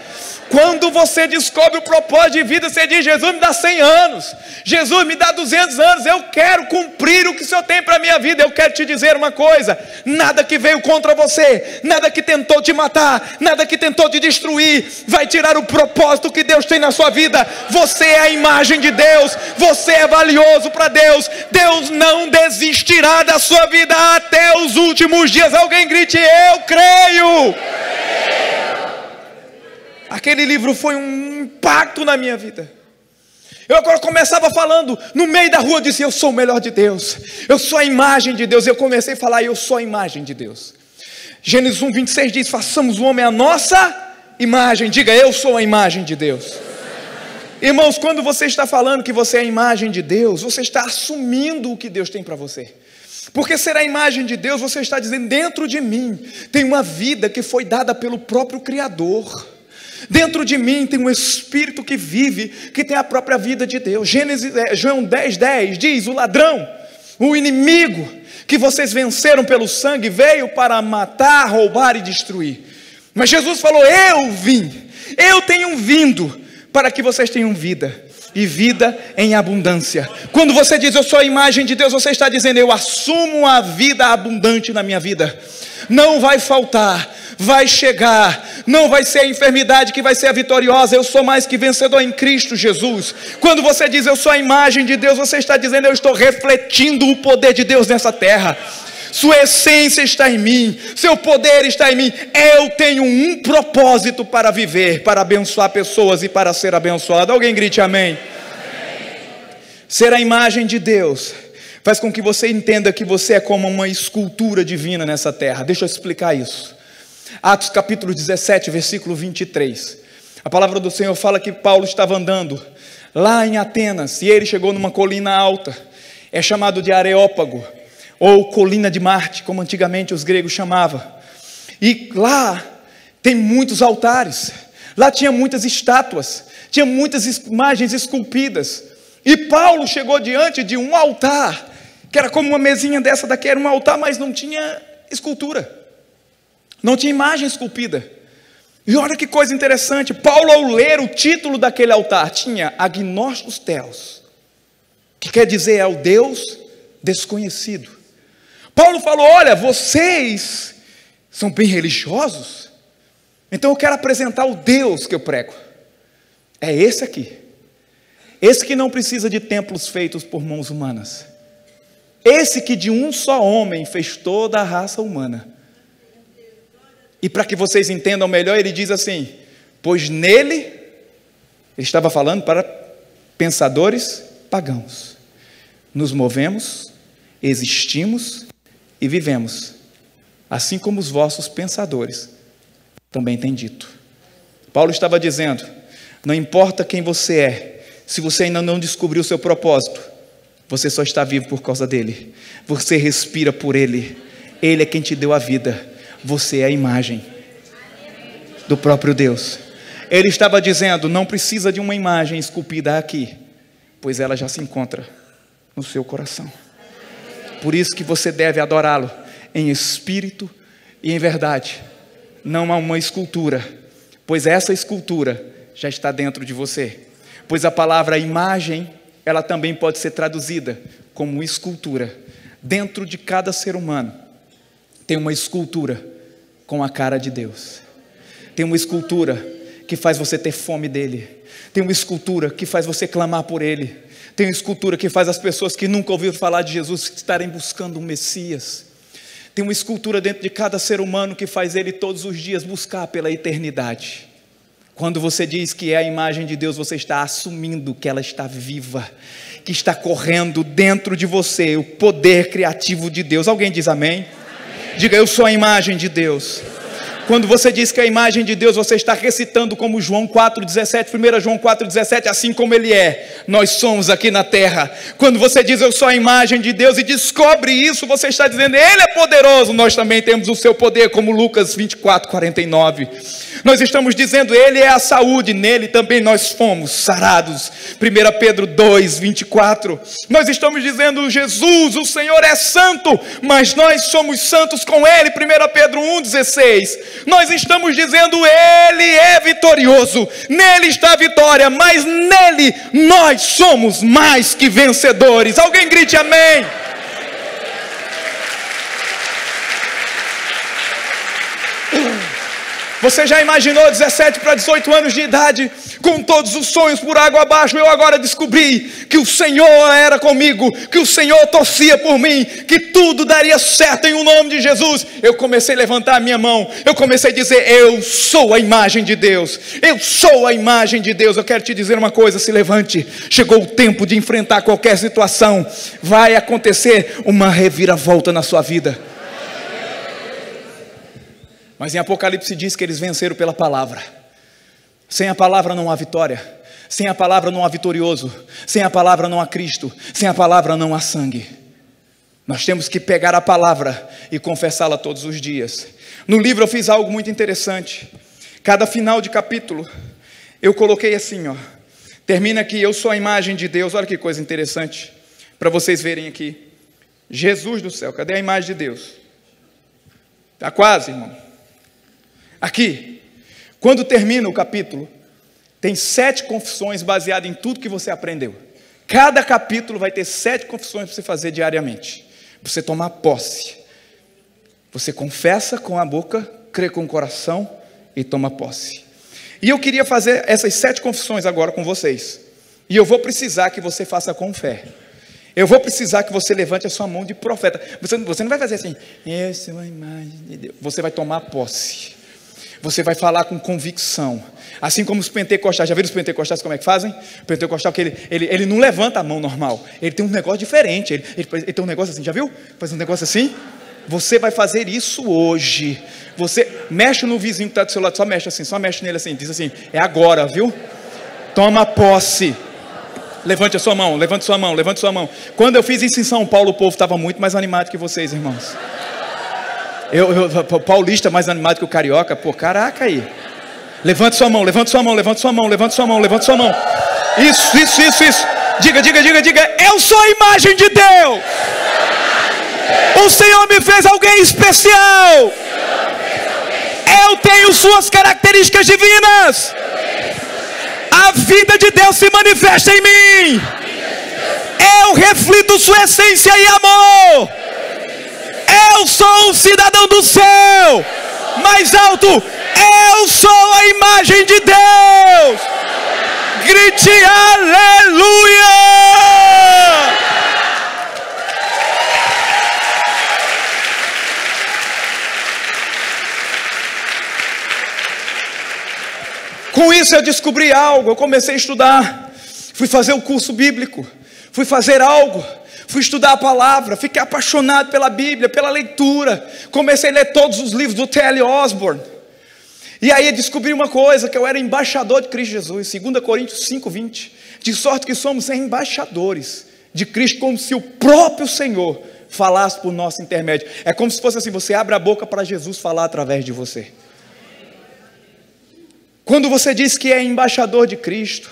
Quando você descobre o propósito de vida, você diz, Jesus me dá 100 anos, Jesus me dá 200 anos, eu quero cumprir o que o Senhor tem para a minha vida. Eu quero te dizer uma coisa, nada que veio contra você, nada que tentou te matar, nada que tentou te destruir, vai tirar o propósito que Deus tem na sua vida. Você é a imagem de Deus, você é valioso para Deus, Deus não desistirá da sua vida até os últimos dias. Alguém grite, eu creio! Aquele livro foi um impacto na minha vida. Eu agora começava falando, no meio da rua eu disse, eu sou o melhor de Deus, eu sou a imagem de Deus. Eu comecei a falar, eu sou a imagem de Deus. Gênesis 1:26 diz, façamos o homem a nossa imagem. Diga, eu sou a imagem de Deus. Irmãos, quando você está falando que você é a imagem de Deus, você está assumindo o que Deus tem para você. Porque ser a imagem de Deus, você está dizendo, dentro de mim tem uma vida que foi dada pelo próprio Criador. Dentro de mim tem um Espírito que vive, que tem a própria vida de Deus. João 10:10 diz, o ladrão, o inimigo que vocês venceram pelo sangue, veio para matar, roubar e destruir. Mas Jesus falou, eu tenho vindo para que vocês tenham vida, e vida em abundância. Quando você diz, eu sou a imagem de Deus, você está dizendo, eu assumo a vida abundante na minha vida. Não vai faltar, vai chegar, não vai ser a enfermidade que vai ser a vitoriosa. Eu sou mais que vencedor em Cristo Jesus. Quando você diz, eu sou a imagem de Deus, você está dizendo, eu estou refletindo o poder de Deus nessa terra. Sua essência está em mim, seu poder está em mim. Eu tenho um propósito para viver, para abençoar pessoas e para ser abençoado. Alguém grite amém. Ser a imagem de Deus faz com que você entenda que você é como uma escultura divina nessa terra. Deixa eu explicar isso. Atos capítulo 17, versículo 23. A palavra do Senhor fala que Paulo estava andando lá em Atenas, e ele chegou numa colina alta, é chamado de Areópago, ou colina de Marte, como antigamente os gregos chamavam. E lá tem muitos altares, lá tinha muitas estátuas, tinha muitas imagens esculpidas. E Paulo chegou diante de um altar, que era como uma mesinha dessa daqui, era um altar, mas não tinha escultura, não tinha imagem esculpida. E olha que coisa interessante, Paulo, ao ler o título daquele altar, tinha Agnostos Theos, que quer dizer é o Deus desconhecido. Paulo falou: olha, vocês são bem religiosos, então eu quero apresentar o Deus que eu prego. É esse aqui, esse que não precisa de templos feitos por mãos humanas, esse que de um só homem fez toda a raça humana. E para que vocês entendam melhor, ele diz assim: pois nele, ele estava falando para pensadores pagãos, nos movemos, existimos e vivemos, assim como os vossos pensadores também têm dito. Paulo estava dizendo: não importa quem você é, se você ainda não descobriu o seu propósito, você só está vivo por causa dele, você respira por ele, ele é quem te deu a vida. Você é a imagem do próprio Deus. Ele estava dizendo: não precisa de uma imagem esculpida aqui, pois ela já se encontra no seu coração. Por isso que você deve adorá-lo em espírito e em verdade, não há uma escultura, pois essa escultura já está dentro de você. Pois a palavra imagem, ela também pode ser traduzida como escultura. Dentro de cada ser humano tem uma escultura com a cara de Deus. Tem uma escultura que faz você ter fome dele. Tem uma escultura que faz você clamar por ele. Tem uma escultura que faz as pessoas que nunca ouviram falar de Jesus estarem buscando um Messias. Tem uma escultura dentro de cada ser humano que faz ele todos os dias buscar pela eternidade. Quando você diz que é a imagem de Deus, você está assumindo que ela está viva, que está correndo dentro de você o poder criativo de Deus. Alguém diz amém? Diga: eu sou a imagem de Deus. Quando você diz que é a imagem de Deus, você está recitando como João 4,17, 1 João 4,17, assim como ele é, nós somos aqui na terra. Quando você diz eu sou a imagem de Deus e descobre isso, você está dizendo ele é poderoso, nós também temos o seu poder, como Lucas 24, 49. Nós estamos dizendo ele é a saúde, nele também nós fomos sarados. 1 Pedro 2, 24. Nós estamos dizendo Jesus, o Senhor é santo, mas nós somos santos com ele. 1 Pedro 1, 16. Nós estamos dizendo ele é vitorioso, nele está a vitória, mas nele nós somos mais que vencedores. Alguém grite amém. Você já imaginou 17 para 18 anos de idade, com todos os sonhos por água abaixo? Eu agora descobri que o Senhor era comigo, que o Senhor torcia por mim, que tudo daria certo em o nome de Jesus. Eu comecei a levantar a minha mão, eu comecei a dizer: eu sou a imagem de Deus, eu sou a imagem de Deus. Eu quero te dizer uma coisa: se levante, chegou o tempo de enfrentar qualquer situação, vai acontecer uma reviravolta na sua vida. Mas em Apocalipse diz que eles venceram pela palavra. Sem a palavra não há vitória. Sem a palavra não há vitorioso. Sem a palavra não há Cristo. Sem a palavra não há sangue. Nós temos que pegar a palavra e confessá-la todos os dias. No livro eu fiz algo muito interessante. Cada final de capítulo eu coloquei assim, ó. Termina aqui: eu sou a imagem de Deus. Olha que coisa interessante para vocês verem aqui. Jesus do céu, cadê a imagem de Deus? Está quase, irmão. Aqui, quando termina o capítulo, tem 7 confissões baseadas em tudo que você aprendeu. Cada capítulo vai ter 7 confissões para você fazer diariamente, para você tomar posse. Você confessa com a boca, crê com o coração e toma posse. E eu queria fazer essas 7 confissões agora com vocês. E eu vou precisar que você faça com fé. Eu vou precisar que você levante a sua mão de profeta. Você não vai fazer assim: eu sou a imagem de Deus. Você vai tomar posse. Você vai falar com convicção. Assim como os pentecostais, já viram os pentecostais como é que fazem? O pentecostal que ele não levanta a mão normal. Ele tem um negócio diferente. Ele tem um negócio assim, já viu? Faz um negócio assim. Você vai fazer isso hoje. Você mexe no vizinho que está do seu lado, só mexe nele assim, diz assim, é agora, viu? Toma posse. Levante a sua mão, levante sua mão, levante sua mão. Quando eu fiz isso em São Paulo, o povo estava muito mais animado que vocês, irmãos. O paulista mais animado que o carioca, pô, caraca aí. Levante sua mão, levante sua mão, levante sua mão, levante sua mão, levante sua mão. Isso. Diga. Eu sou a imagem de Deus. O Senhor me fez alguém especial. Eu tenho suas características divinas. A vida de Deus se manifesta em mim. Eu reflito sua essência e amor. Eu sou um cidadão do céu. Mais alto. Eu sou a imagem de Deus. Grite aleluia. Com isso eu descobri algo, eu comecei a estudar, fui fazer o curso bíblico, fui fazer algo, fui estudar a palavra, fiquei apaixonado pela Bíblia, pela leitura, comecei a ler todos os livros do T.L. Osborne, e aí descobri uma coisa, que eu era embaixador de Cristo Jesus, 2 Coríntios 5:20, de sorte que somos embaixadores de Cristo, como se o próprio Senhor falasse por nosso intermédio. É como se fosse assim, você abre a boca para Jesus falar através de você. Quando você diz que é embaixador de Cristo,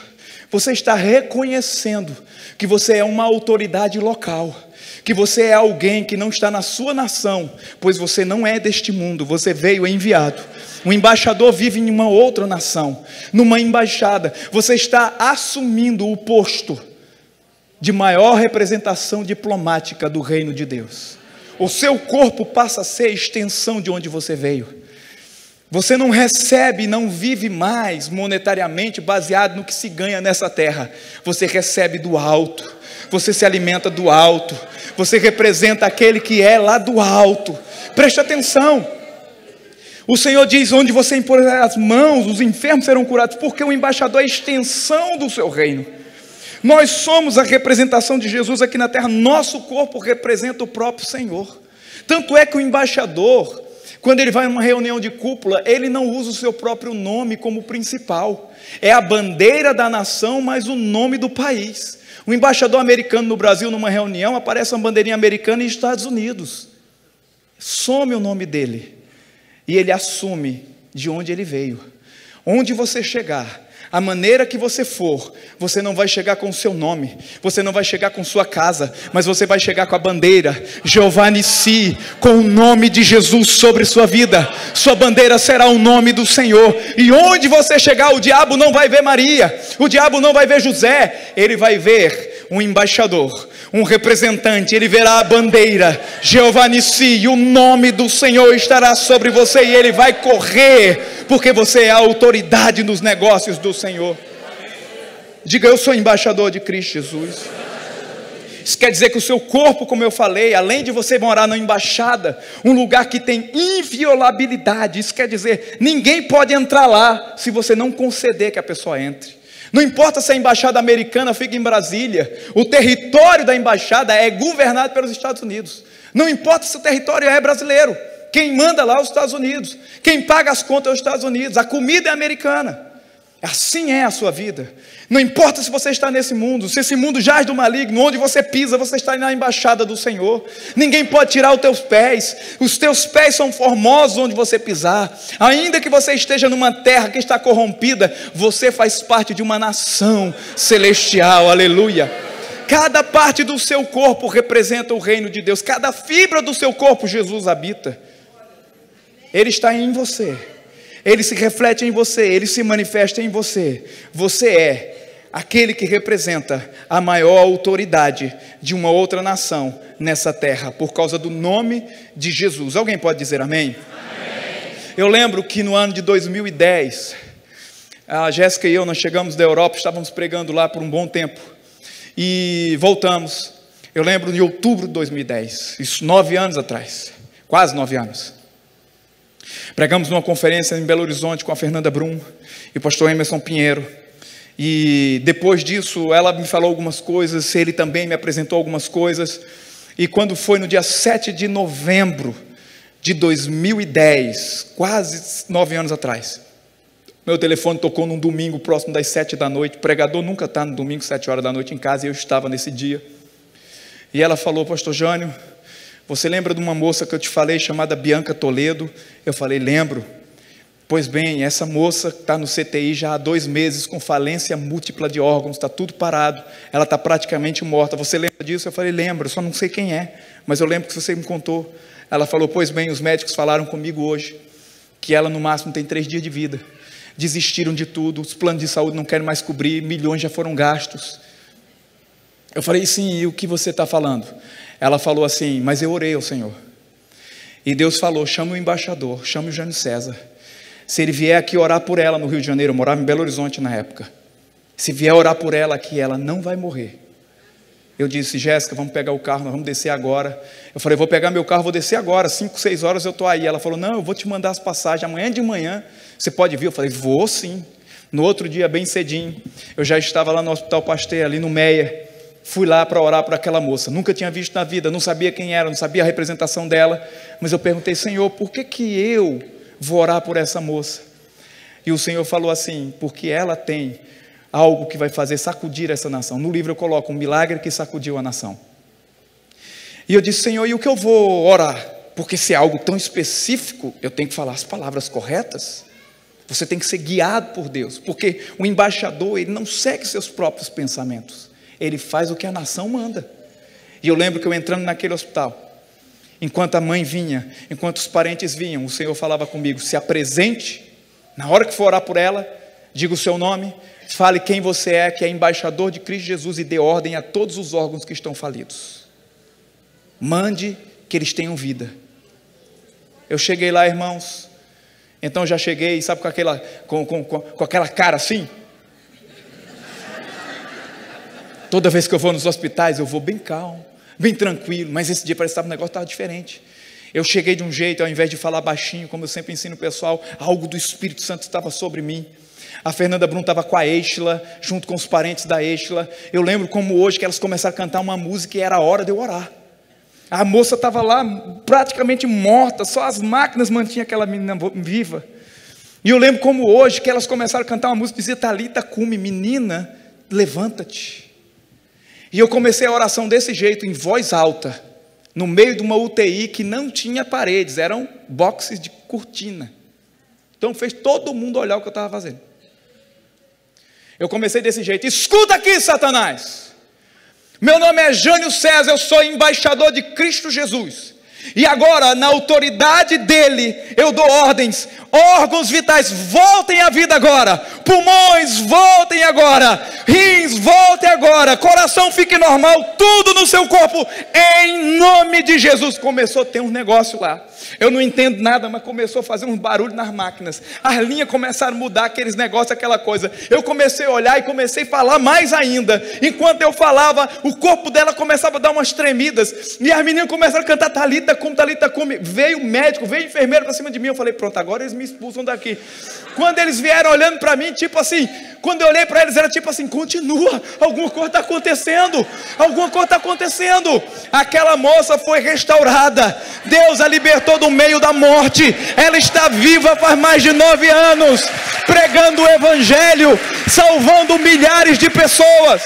você está reconhecendo que você é uma autoridade local, que você é alguém que não está na sua nação, pois você não é deste mundo, você veio enviado. Um embaixador vive em uma outra nação, numa embaixada. Você está assumindo o posto de maior representação diplomática do reino de Deus. O seu corpo passa a ser a extensão de onde você veio. Você não recebe, não vive mais monetariamente baseado no que se ganha nessa terra. Você recebe do alto, você se alimenta do alto, você representa aquele que é lá do alto. Preste atenção. O Senhor diz, onde você impor as mãos, os enfermos serão curados, porque o embaixador é a extensão do seu reino. Nós somos a representação de Jesus aqui na terra, nosso corpo representa o próprio Senhor. Tanto é que o embaixador, quando ele vai em uma reunião de cúpula, ele não usa o seu próprio nome como principal. É a bandeira da nação, mas o nome do país. O embaixador americano no Brasil, numa reunião, aparece uma bandeirinha americana e Estados Unidos. Some o nome dele. E ele assume de onde ele veio. Onde você chegar, a maneira que você for, você não vai chegar com o seu nome, você não vai chegar com sua casa, mas você vai chegar com a bandeira, Jeová Nissi, com o nome de Jesus sobre sua vida. Sua bandeira será o nome do Senhor, e onde você chegar, o diabo não vai ver Maria, o diabo não vai ver José, ele vai ver um embaixador, um representante, ele verá a bandeira, Jeová Nissi, e o nome do Senhor estará sobre você, e ele vai correr, porque você é a autoridade nos negócios do Senhor. Diga, eu sou embaixador de Cristo Jesus. Isso quer dizer que o seu corpo, como eu falei, além de você morar na embaixada, um lugar que tem inviolabilidade, isso quer dizer, ninguém pode entrar lá, se você não conceder que a pessoa entre. Não importa se a embaixada americana fica em Brasília, o território da embaixada é governado pelos Estados Unidos. Não importa se o território é brasileiro, quem manda lá é os Estados Unidos, quem paga as contas é os Estados Unidos, a comida é americana. Assim é a sua vida. Não importa se você está nesse mundo, se esse mundo jaz do maligno, onde você pisa, você está na embaixada do Senhor. Ninguém pode tirar os teus pés são formosos onde você pisar. Ainda que você esteja numa terra que está corrompida, você faz parte de uma nação celestial, aleluia. Cada parte do seu corpo representa o reino de Deus, cada fibra do seu corpo Jesus habita. Ele está em você. Ele se reflete em você, ele se manifesta em você. Você é aquele que representa a maior autoridade de uma outra nação nessa terra, por causa do nome de Jesus. Alguém pode dizer amém? Amém. Eu lembro que no ano de 2010, a Jéssica e eu, nós chegamos da Europa, estávamos pregando lá por um bom tempo, e voltamos. Eu lembro de outubro de 2010, isso 9 anos atrás, quase 9 anos. Pregamos numa conferência em Belo Horizonte com a Fernanda Brum e o pastor Emerson Pinheiro. E depois disso, ela me falou algumas coisas, ele também me apresentou algumas coisas. E quando foi no dia 7 de novembro de 2010, quase 9 anos atrás, meu telefone tocou num domingo próximo das 7 da noite. O pregador nunca está no domingo, 7 horas da noite em casa, e eu estava nesse dia. E ela falou: pastor Jânio, você lembra de uma moça que eu te falei, chamada Bianca Toledo? Eu falei: lembro. Pois bem, essa moça está no CTI já há 2 meses, com falência múltipla de órgãos, está tudo parado, ela está praticamente morta. Você lembra disso? Eu falei: lembro, só não sei quem é, mas eu lembro que você me contou. Ela falou: pois bem, os médicos falaram comigo hoje, que ela no máximo tem 3 dias de vida. Desistiram de tudo, os planos de saúde não querem mais cobrir, milhões já foram gastos. Eu falei: sim, e o que você está falando? Ela falou assim: mas eu orei ao Senhor, e Deus falou: chame o embaixador, chame o Jânio César. Se ele vier aqui orar por ela no Rio de Janeiro, eu morava em Belo Horizonte na época, se vier orar por ela aqui, ela não vai morrer. Eu disse: Jéssica, vamos pegar o carro, nós vamos descer agora. Eu falei: vou pegar meu carro, vou descer agora, 5, 6 horas eu estou aí. Ela falou: não, eu vou te mandar as passagens, amanhã de manhã você pode vir. Eu falei: vou sim. No outro dia, bem cedinho, eu já estava lá no Hospital Pasteur, ali no Meia. Fui lá para orar para aquela moça, nunca tinha visto na vida, não sabia quem era, não sabia a representação dela, mas eu perguntei: Senhor, por que eu vou orar por essa moça? E o Senhor falou assim: porque ela tem algo que vai fazer sacudir essa nação. No livro eu coloco: um milagre que sacudiu a nação. E eu disse: Senhor, e o que eu vou orar? Porque se é algo tão específico, eu tenho que falar as palavras corretas. Você tem que ser guiado por Deus, porque o embaixador, ele não segue seus próprios pensamentos, ele faz o que a nação manda. E eu lembro que eu entrando naquele hospital, enquanto a mãe vinha, enquanto os parentes vinham, o Senhor falava comigo: se apresente, na hora que for orar por ela, diga o seu nome, fale quem você é, que é embaixador de Cristo Jesus, e dê ordem a todos os órgãos que estão falidos. Mande que eles tenham vida. Eu cheguei lá, irmãos, então já cheguei, sabe, com aquela cara assim. Toda vez que eu vou nos hospitais, eu vou bem calmo, bem tranquilo, mas esse dia parece que o negócio estava diferente. Eu cheguei de um jeito, ao invés de falar baixinho, como eu sempre ensino o pessoal, algo do Espírito Santo estava sobre mim. A Fernanda Brum estava com a Estela, junto com os parentes da Estela. Eu lembro como hoje que elas começaram a cantar uma música e era a hora de eu orar. A moça estava lá praticamente morta, só as máquinas mantinham aquela menina viva. E eu lembro como hoje que elas começaram a cantar uma música que dizia: Talita cume, menina, levanta-te. E eu comecei a oração desse jeito, em voz alta, no meio de uma UTI que não tinha paredes, eram boxes de cortina. Então fez todo mundo olhar o que eu estava fazendo. Eu comecei desse jeito: escuta aqui, Satanás, meu nome é Jânio César, eu sou embaixador de Cristo Jesus, e agora, na autoridade dele, eu dou ordens: órgãos vitais, voltem à vida agora, pulmões, voltem agora, rins, voltem agora, coração fique normal, tudo no seu corpo, em nome de Jesus. Começou a ter um negócio lá, eu não entendo nada, mas começou a fazer um barulho nas máquinas, as linhas começaram a mudar, aqueles negócios, aquela coisa. Eu comecei a olhar e comecei a falar mais ainda. Enquanto eu falava, o corpo dela começava a dar umas tremidas, e as meninas começaram a cantar Talita cume, Talita cume. Veio o médico, veio o enfermeiro para cima de mim. Eu falei: pronto, agora eles me expulsam daqui. Quando eles vieram olhando para mim, tipo assim, quando eu olhei para eles, era tipo assim: continua, alguma coisa está acontecendo, alguma coisa está acontecendo. Aquela moça foi restaurada, Deus a libertou do meio da morte, ela está viva faz mais de 9 anos, pregando o evangelho, salvando milhares de pessoas.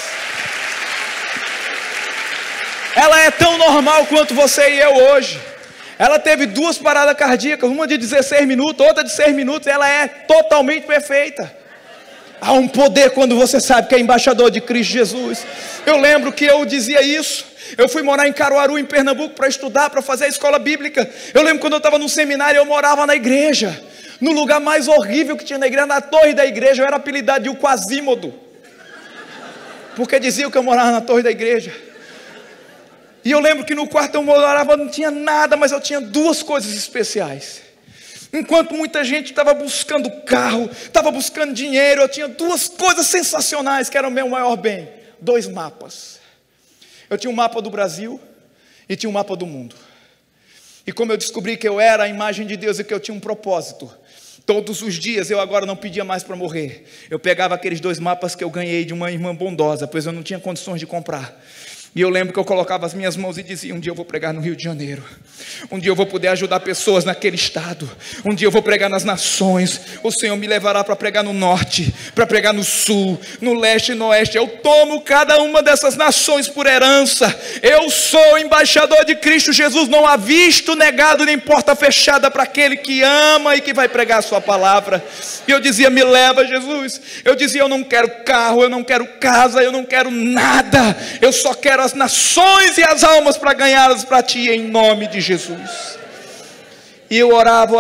Ela é tão normal quanto você e eu hoje. Ela teve 2 paradas cardíacas, uma de 16 minutos, outra de 6 minutos, ela é totalmente perfeita. Há um poder quando você sabe que é embaixador de Cristo Jesus. Eu lembro que eu dizia isso. Eu fui morar em Caruaru, em Pernambuco, para estudar, para fazer a escola bíblica. Eu lembro quando eu estava no seminário, eu morava na igreja, no lugar mais horrível que tinha na igreja, na torre da igreja. Eu era apelidado de o Quasímodo, porque diziam que eu morava na torre da igreja. E eu lembro que no quarto eu morava, não tinha nada, mas eu tinha 2 coisas especiais. Enquanto muita gente estava buscando carro, estava buscando dinheiro, eu tinha 2 coisas sensacionais que eram o meu maior bem: 2 mapas. Eu tinha um mapa do Brasil e tinha um mapa do mundo. E como eu descobri que eu era a imagem de Deus e que eu tinha um propósito, todos os dias eu agora não pedia mais para morrer. Eu pegava aqueles 2 mapas que eu ganhei de uma irmã bondosa, pois eu não tinha condições de comprar. E eu lembro que eu colocava as minhas mãos e dizia: um dia eu vou pregar no Rio de Janeiro, um dia eu vou poder ajudar pessoas naquele estado, um dia eu vou pregar nas nações, o Senhor me levará para pregar no norte, para pregar no sul, no leste e no oeste. Eu tomo cada uma dessas nações por herança. Eu sou embaixador de Cristo Jesus. Não há visto negado nem porta fechada para aquele que ama e que vai pregar a sua palavra. E eu dizia: me leva, Jesus. Eu dizia: eu não quero carro, eu não quero casa, eu não quero nada, eu só quero as nações e as almas para ganhá-las para ti, em nome de Jesus. E eu orava,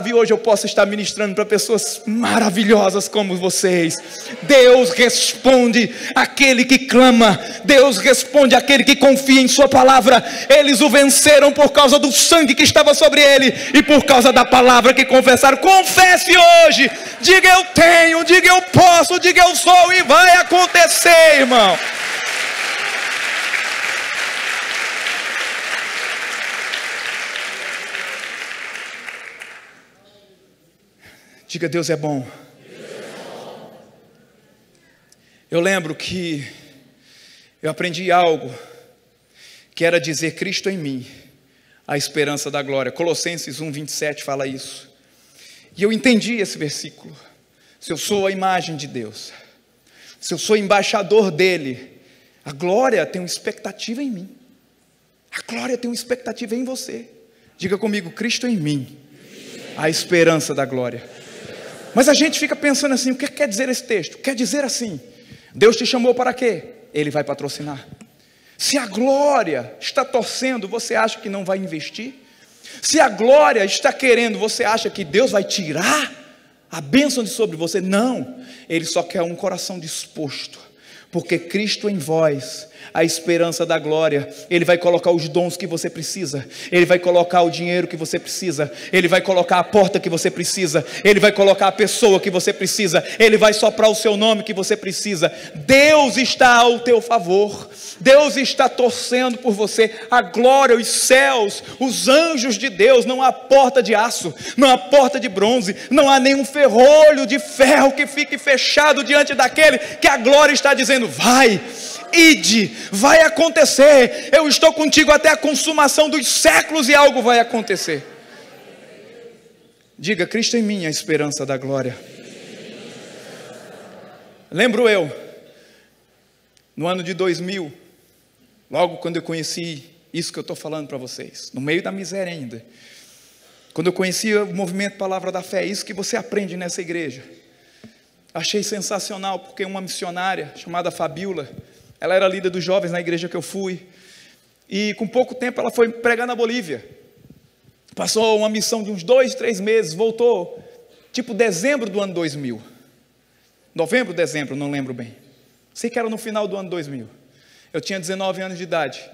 e hoje eu posso estar ministrando para pessoas maravilhosas como vocês. Deus responde aquele que clama, Deus responde aquele que confia em sua palavra. Eles o venceram por causa do sangue que estava sobre ele e por causa da palavra que confessaram. Confesse hoje, diga: eu tenho, diga: eu posso, diga: eu sou, e vai acontecer, irmão. Diga: Deus é bom. Eu lembro que eu aprendi algo, que era dizer: Cristo em mim, a esperança da glória. Colossenses 1:27 fala isso. E eu entendi esse versículo. Se eu sou a imagem de Deus, se eu sou embaixador dele, a glória tem uma expectativa em mim. A glória tem uma expectativa em você. Diga comigo: Cristo em mim, a esperança da glória. Mas a gente fica pensando assim: o que quer dizer esse texto? Quer dizer assim: Deus te chamou para quê? Ele vai patrocinar. Se a glória está torcendo, você acha que não vai investir? Se a glória está querendo, você acha que Deus vai tirar a bênção de sobre você? Não, Ele só quer um coração disposto, porque Cristo em vós, a esperança da glória. Ele vai colocar os dons que você precisa, Ele vai colocar o dinheiro que você precisa, Ele vai colocar a porta que você precisa, Ele vai colocar a pessoa que você precisa, Ele vai soprar o seu nome que você precisa. Deus está ao teu favor, Deus está torcendo por você. A glória, os céus, os anjos de Deus. Não há porta de aço, não há porta de bronze, não há nenhum ferrolho de ferro que fique fechado diante daquele que a glória está dizendo: vai, ide, vai acontecer, eu estou contigo até a consumação dos séculos e algo vai acontecer. Diga: Cristo em mim, a esperança da glória. Lembro eu, no ano de 2000, logo quando eu conheci isso que eu estou falando para vocês, no meio da miséria ainda, quando eu conheci o movimento Palavra da Fé, isso que você aprende nessa igreja, achei sensacional, porque uma missionária chamada Fabiola, ela era líder dos jovens na igreja que eu fui, e com pouco tempo ela foi pregar na Bolívia. Passou uma missão de uns 2, 3 meses, voltou tipo dezembro do ano 2000, novembro, dezembro, não lembro bem, sei que era no final do ano 2000, eu tinha 19 anos de idade.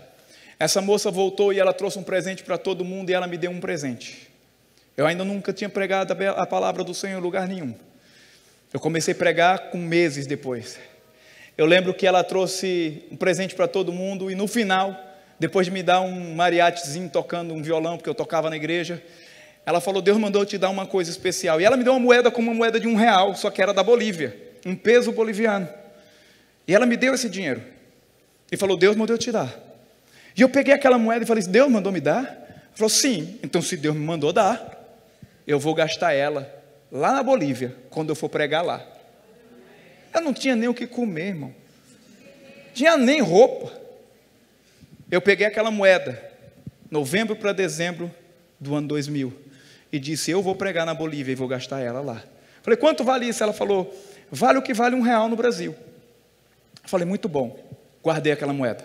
Essa moça voltou e ela trouxe um presente para todo mundo, e ela me deu um presente. Eu ainda nunca tinha pregado a palavra do Senhor em lugar nenhum. Eu comecei a pregar com meses depois. Eu lembro que ela trouxe um presente para todo mundo, e no final, depois de me dar um mariachizinho tocando um violão, porque eu tocava na igreja, ela falou: Deus mandou eu te dar uma coisa especial. E ela me deu uma moeda como uma moeda de R$1, só que era da Bolívia, um peso boliviano. E ela me deu esse dinheiro e falou: Deus mandou eu te dar. E eu peguei aquela moeda e falei: Deus mandou me dar? Ela falou: sim, então se Deus me mandou dar, eu vou gastar ela lá na Bolívia, quando eu for pregar lá. Eu não tinha nem o que comer, irmão, tinha nem roupa. Eu peguei aquela moeda, novembro para dezembro do ano 2000, e disse: eu vou pregar na Bolívia e vou gastar ela lá. Falei: quanto vale isso? Ela falou: vale o que vale R$1 no Brasil. Eu falei: muito bom. Guardei aquela moeda,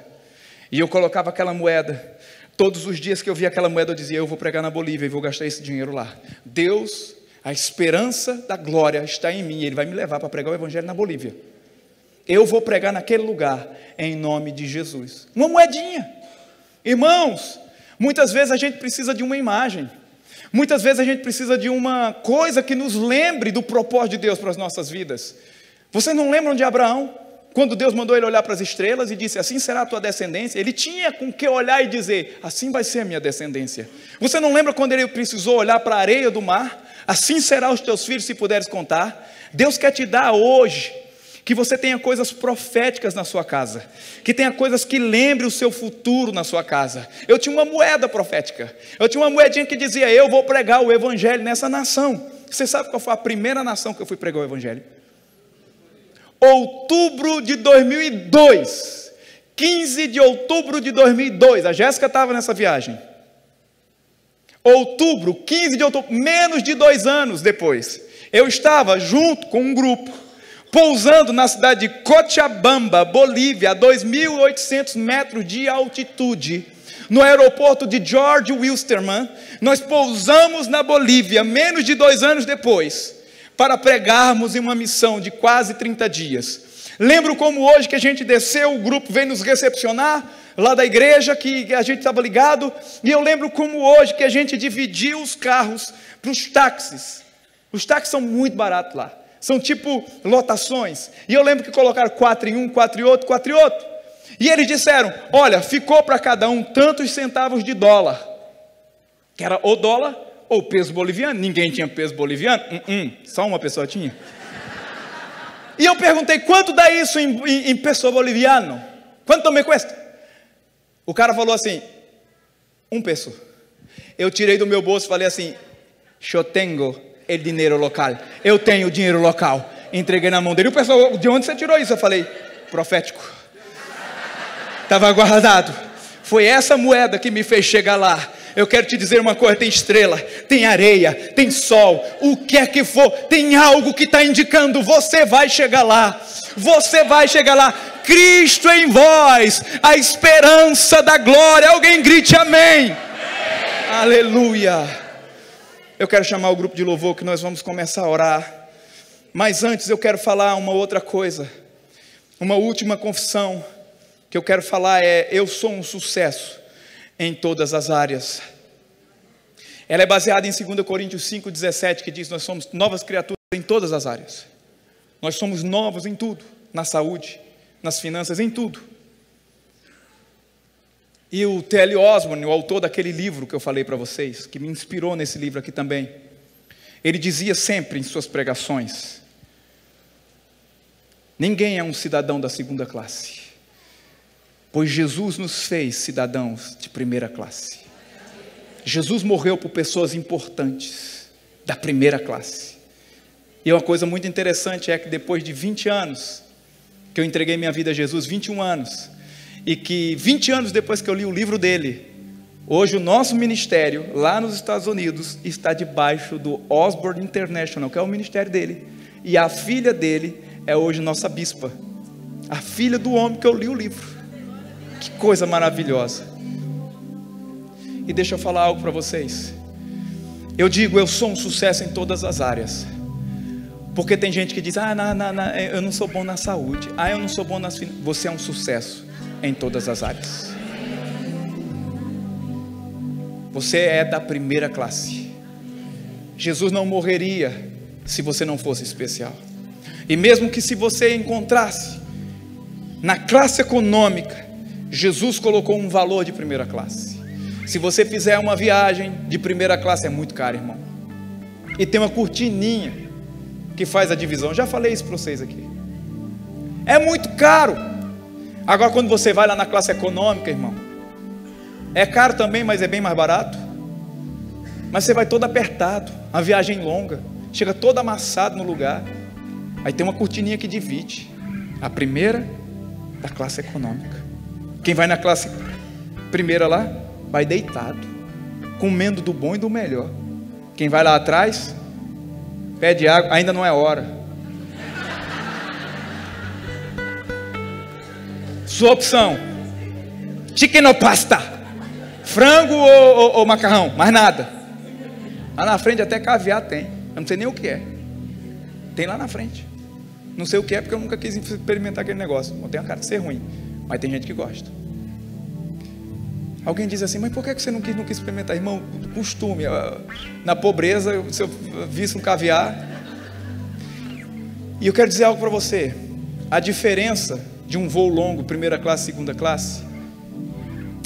e eu colocava aquela moeda, todos os dias que eu via aquela moeda eu dizia: eu vou pregar na Bolívia e vou gastar esse dinheiro lá. Deus, a esperança da glória está em mim, Ele vai me levar para pregar o evangelho na Bolívia. Eu vou pregar naquele lugar, em nome de Jesus. Uma moedinha. Irmãos, muitas vezes a gente precisa de uma imagem, muitas vezes a gente precisa de uma coisa que nos lembre do propósito de Deus para as nossas vidas. Vocês não lembram de Abraão? quando Deus mandou ele olhar para as estrelas e disse, assim será a tua descendência, ele tinha com que olhar e dizer, assim vai ser a minha descendência. Você não lembra quando ele precisou olhar para a areia do mar? Assim será os teus filhos, se puderes contar. Deus quer te dar hoje, que você tenha coisas proféticas na sua casa, que tenha coisas que lembrem o seu futuro na sua casa. Eu tinha uma moeda profética, eu tinha uma moedinha que dizia, eu vou pregar o evangelho nessa nação. Você sabe qual foi a primeira nação que eu fui pregar o evangelho? Outubro de 2002, 15 de outubro de 2002, a Jéssica estava nessa viagem. Outubro, 15 de outubro, menos de 2 anos depois, eu estava junto com um grupo, pousando na cidade de Cochabamba, Bolívia, a 2.800 metros de altitude, no aeroporto de George Wilstermann. Nós pousamos na Bolívia, menos de 2 anos depois, para pregarmos em uma missão de quase 30 dias. Lembro como hoje que a gente desceu, o grupo veio nos recepcionar, lá da igreja que a gente estava ligado, e eu lembro como hoje que a gente dividiu os carros para os táxis. Os táxis são muito baratos lá, são tipo lotações, e eu lembro que colocaram 4 em um, 4 em outro, 4 em outro, e eles disseram, olha, ficou para cada um tantos centavos de dólar, que era o dólar ou peso boliviano. Ninguém tinha peso boliviano, só uma pessoa tinha. E eu perguntei, quanto dá isso em peso boliviano? Quanto me custa? O cara falou assim, 1 peso. Eu tirei do meu bolso e falei assim, eu tenho o dinheiro local, eu tenho o dinheiro local. Entreguei na mão dele. O pessoal, de onde você tirou isso? Eu falei, profético. Estava guardado. Foi essa moeda que me fez chegar lá. Eu quero te dizer uma coisa, tem estrela, tem areia, tem sol, o que é que for, tem algo que está indicando, você vai chegar lá, você vai chegar lá. Cristo em vós, a esperança da glória. Alguém grite amém. Aleluia. Eu quero chamar o grupo de louvor, que nós vamos começar a orar, mas antes eu quero falar uma outra coisa, uma última confissão que eu quero falar é, eu sou um sucesso em todas as áreas. Ela é baseada em 2 Coríntios 5,17, que diz, nós somos novas criaturas em todas as áreas. Nós somos novos em tudo, na saúde, nas finanças, em tudo. E o T.L. Osborne, o autor daquele livro que eu falei para vocês, que me inspirou nesse livro aqui também, ele dizia sempre em suas pregações, ninguém é um cidadão da segunda classe, pois Jesus nos fez cidadãos de primeira classe. Jesus morreu por pessoas importantes, da primeira classe. E uma coisa muito interessante é que depois de 20 anos, que eu entreguei minha vida a Jesus, 21 anos, e que 20 anos depois que eu li o livro dele, hoje o nosso ministério, lá nos Estados Unidos, está debaixo do Osborne International, que é o ministério dele, e a filha dele é hoje nossa bispa, a filha do homem que eu li o livro. Que coisa maravilhosa. E deixa eu falar algo para vocês. Eu digo, eu sou um sucesso em todas as áreas, porque tem gente que diz, eu não sou bom na saúde, eu não sou bom nas finanças. Você é um sucesso em todas as áreas. Você é da primeira classe. Jesus não morreria se você não fosse especial. E mesmo que se você encontrasse na classe econômica, Jesus colocou um valor de primeira classe. Se você fizer uma viagem de primeira classe, é muito caro, irmão. E tem uma cortininha que faz a divisão. Já falei isso para vocês aqui. É muito caro. Agora quando você vai lá na classe econômica, irmão, é caro também, mas é bem mais barato. Mas você vai todo apertado, uma viagem longa, chega todo amassado no lugar. Aí tem uma cortininha que divide a primeira da classe econômica. Quem vai na classe primeira lá, vai deitado, comendo do bom e do melhor. Quem vai lá atrás, pede água, ainda não é hora. Sua opção, chicken ou pasta, frango ou macarrão, mais nada. Lá na frente até caviar tem, eu não sei nem o que é. Tem lá na frente. Não sei o que é, porque eu nunca quis experimentar aquele negócio. Não tem a cara de ser ruim, mas tem gente que gosta. Alguém diz assim, mas por que você não quis experimentar? Irmão, costume. Na pobreza, se eu visse um caviar. E eu quero dizer algo para você. A diferença de um voo longo, primeira classe, segunda classe,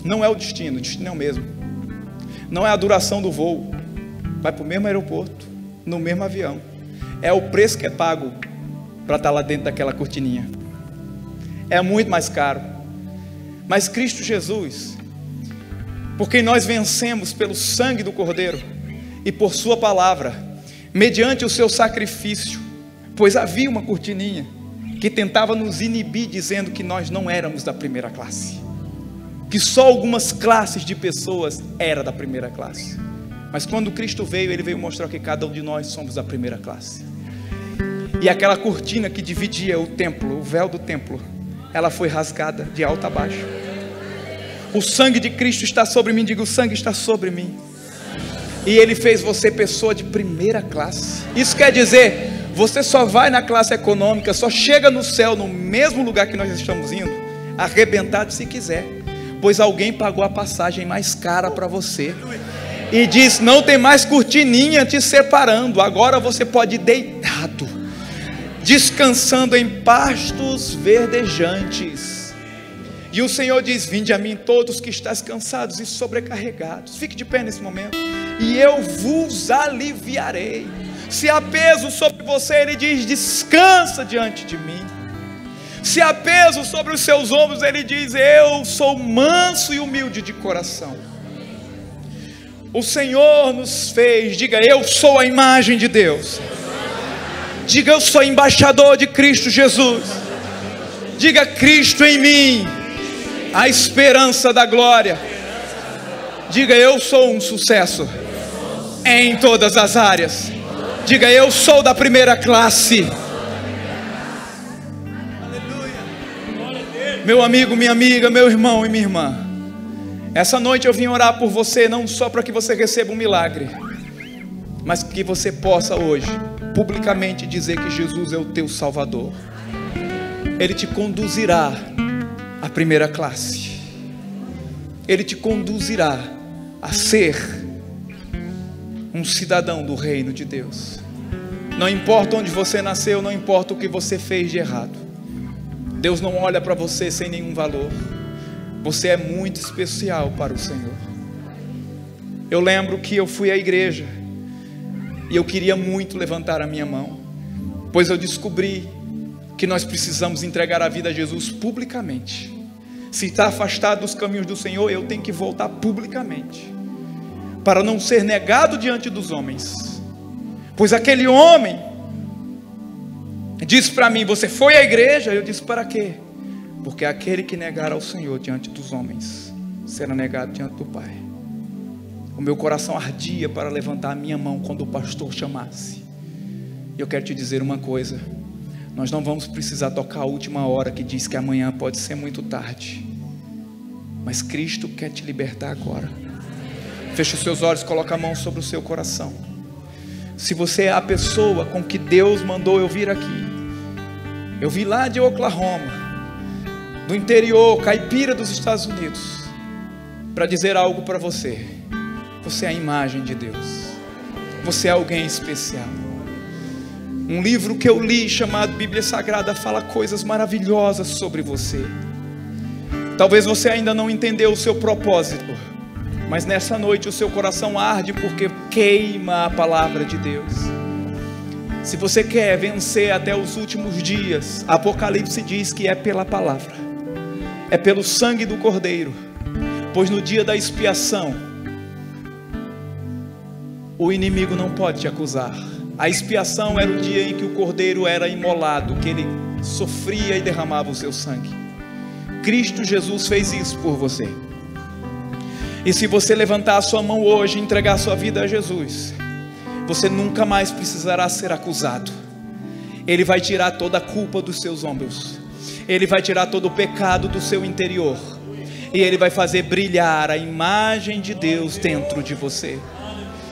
não é o destino é o mesmo. Não é a duração do voo, vai para o mesmo aeroporto, no mesmo avião. É o preço que é pago para estar lá dentro daquela cortininha. É muito mais caro. Mas Cristo Jesus, por quem nós vencemos pelo sangue do Cordeiro e por sua palavra, mediante o seu sacrifício, pois havia uma cortininha que tentava nos inibir, dizendo que nós não éramos da primeira classe, que só algumas classes de pessoas eram da primeira classe. Mas quando Cristo veio, Ele veio mostrar que cada um de nós somos da primeira classe. E aquela cortina que dividia o templo, o véu do templo, ela foi rasgada de alto a baixo. O sangue de Cristo está sobre mim. Diga: o sangue está sobre mim. E Ele fez você pessoa de primeira classe. Isso quer dizer, você só vai na classe econômica, só chega no céu, no mesmo lugar que nós estamos indo, arrebentado se quiser, pois alguém pagou a passagem mais cara para você. E diz: não tem mais cortininha te separando, agora você pode ir deitado, descansando em pastos verdejantes. E o Senhor diz: vinde a mim todos que estáis cansados e sobrecarregados. Fique de pé nesse momento. E eu vos aliviarei. Se há peso sobre você, Ele diz: descansa diante de mim. Se há peso sobre os seus ombros, Ele diz: eu sou manso e humilde de coração. O Senhor nos fez. Diga: eu sou a imagem de Deus. Diga: eu sou embaixador de Cristo Jesus. Diga: Cristo em mim, a esperança da glória. Diga: eu sou um sucesso em todas as áreas. Diga: eu sou da primeira classe. Meu amigo, minha amiga, meu irmão e minha irmã, essa noite eu vim orar por você, não só para que você receba um milagre, mas que você possa hoje publicamente dizer que Jesus é o teu Salvador. Ele te conduzirá à primeira classe. Ele te conduzirá a ser um cidadão do reino de Deus. Não importa onde você nasceu, não importa o que você fez de errado, Deus não olha para você sem nenhum valor. Você é muito especial para o Senhor. Eu lembro que eu fui à igreja e eu queria muito levantar a minha mão, pois eu descobri que nós precisamos entregar a vida a Jesus publicamente. Se está afastado dos caminhos do Senhor, eu tenho que voltar publicamente, para não ser negado diante dos homens. Pois aquele homem disse para mim: você foi à igreja? Eu disse: para quê? Porque aquele que negar ao Senhor diante dos homens será negado diante do Pai. O meu coração ardia para levantar a minha mão quando o pastor chamasse. E eu quero te dizer uma coisa: nós não vamos precisar tocar a última hora que diz que amanhã pode ser muito tarde, mas Cristo quer te libertar agora. Feche os seus olhos, coloca a mão sobre o seu coração. Se você é a pessoa com que Deus mandou eu vir aqui, eu vim lá de Oklahoma, do interior, caipira dos Estados Unidos, para dizer algo para você. Você é a imagem de Deus. Você é alguém especial. Um livro que eu li chamado Bíblia Sagrada fala coisas maravilhosas sobre você. Talvez você ainda não entendeu o seu propósito, mas nessa noite o seu coração arde porque queima a palavra de Deus. Se você quer vencer até os últimos dias, Apocalipse diz que é pela palavra, é pelo sangue do Cordeiro. Pois no dia da expiação, o inimigo não pode te acusar. A expiação era o dia em que o Cordeiro era imolado, que ele sofria e derramava o seu sangue. Cristo Jesus fez isso por você. E se você levantar a sua mão hoje e entregar a sua vida a Jesus, você nunca mais precisará ser acusado. Ele vai tirar toda a culpa dos seus ombros. Ele vai tirar todo o pecado do seu interior. E Ele vai fazer brilhar a imagem de Deus dentro de você.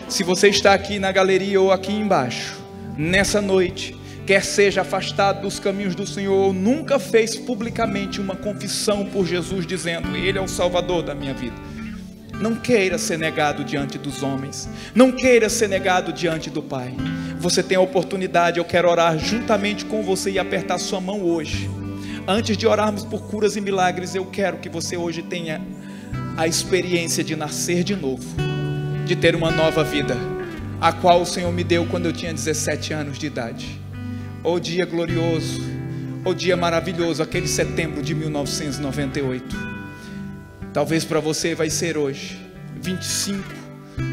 Se você está aqui na galeria ou aqui embaixo, nessa noite, quer seja afastado dos caminhos do Senhor, ou nunca fez publicamente uma confissão por Jesus, dizendo: Ele é o Salvador da minha vida, não queira ser negado diante dos homens, não queira ser negado diante do Pai. Você tem a oportunidade, eu quero orar juntamente com você e apertar sua mão hoje. Antes de orarmos por curas e milagres, eu quero que você hoje tenha a experiência de nascer de novo, de ter uma nova vida, a qual o Senhor me deu quando eu tinha 17 anos de idade. O dia glorioso, o dia maravilhoso, aquele setembro de 1998. Talvez para você vai ser hoje, 25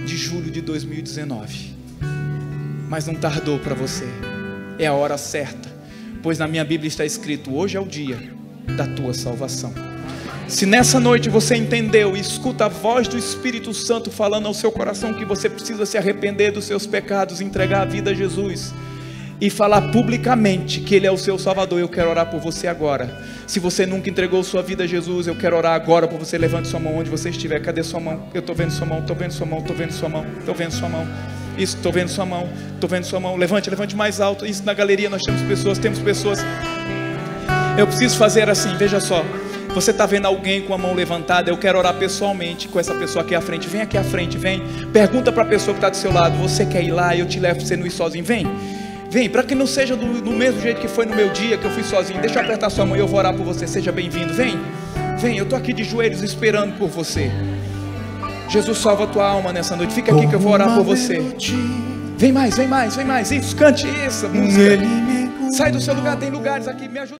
de julho de 2019. Mas não tardou para você, é a hora certa, pois na minha Bíblia está escrito: hoje é o dia da tua salvação. Se nessa noite você entendeu e escuta a voz do Espírito Santo falando ao seu coração que você precisa se arrepender dos seus pecados, entregar a vida a Jesus e falar publicamente que Ele é o seu Salvador, eu quero orar por você agora. Se você nunca entregou sua vida a Jesus, eu quero orar agora por você. Levante sua mão onde você estiver. Cadê sua mão? Eu estou vendo sua mão, estou vendo sua mão, estou vendo sua mão, estou vendo sua mão. Isso, estou vendo sua mão, estou vendo sua mão. Levante mais alto. Isso, na galeria nós temos pessoas. Eu preciso fazer assim, veja só. Você está vendo alguém com a mão levantada? Eu quero orar pessoalmente com essa pessoa aqui à frente. Vem aqui à frente, vem. Pergunta para a pessoa que está do seu lado: você quer ir lá? Eu te levo para você não ir sozinho. Vem, para que não seja do mesmo jeito que foi no meu dia, que eu fui sozinho. Deixa eu apertar sua mão e eu vou orar por você. Seja bem-vindo, vem, eu estou aqui de joelhos esperando por você. Jesus, salva a tua alma nessa noite. Fica aqui que eu vou orar por você. Vem mais, isso, cante isso, música. Sai do seu lugar, tem lugares aqui, me ajuda.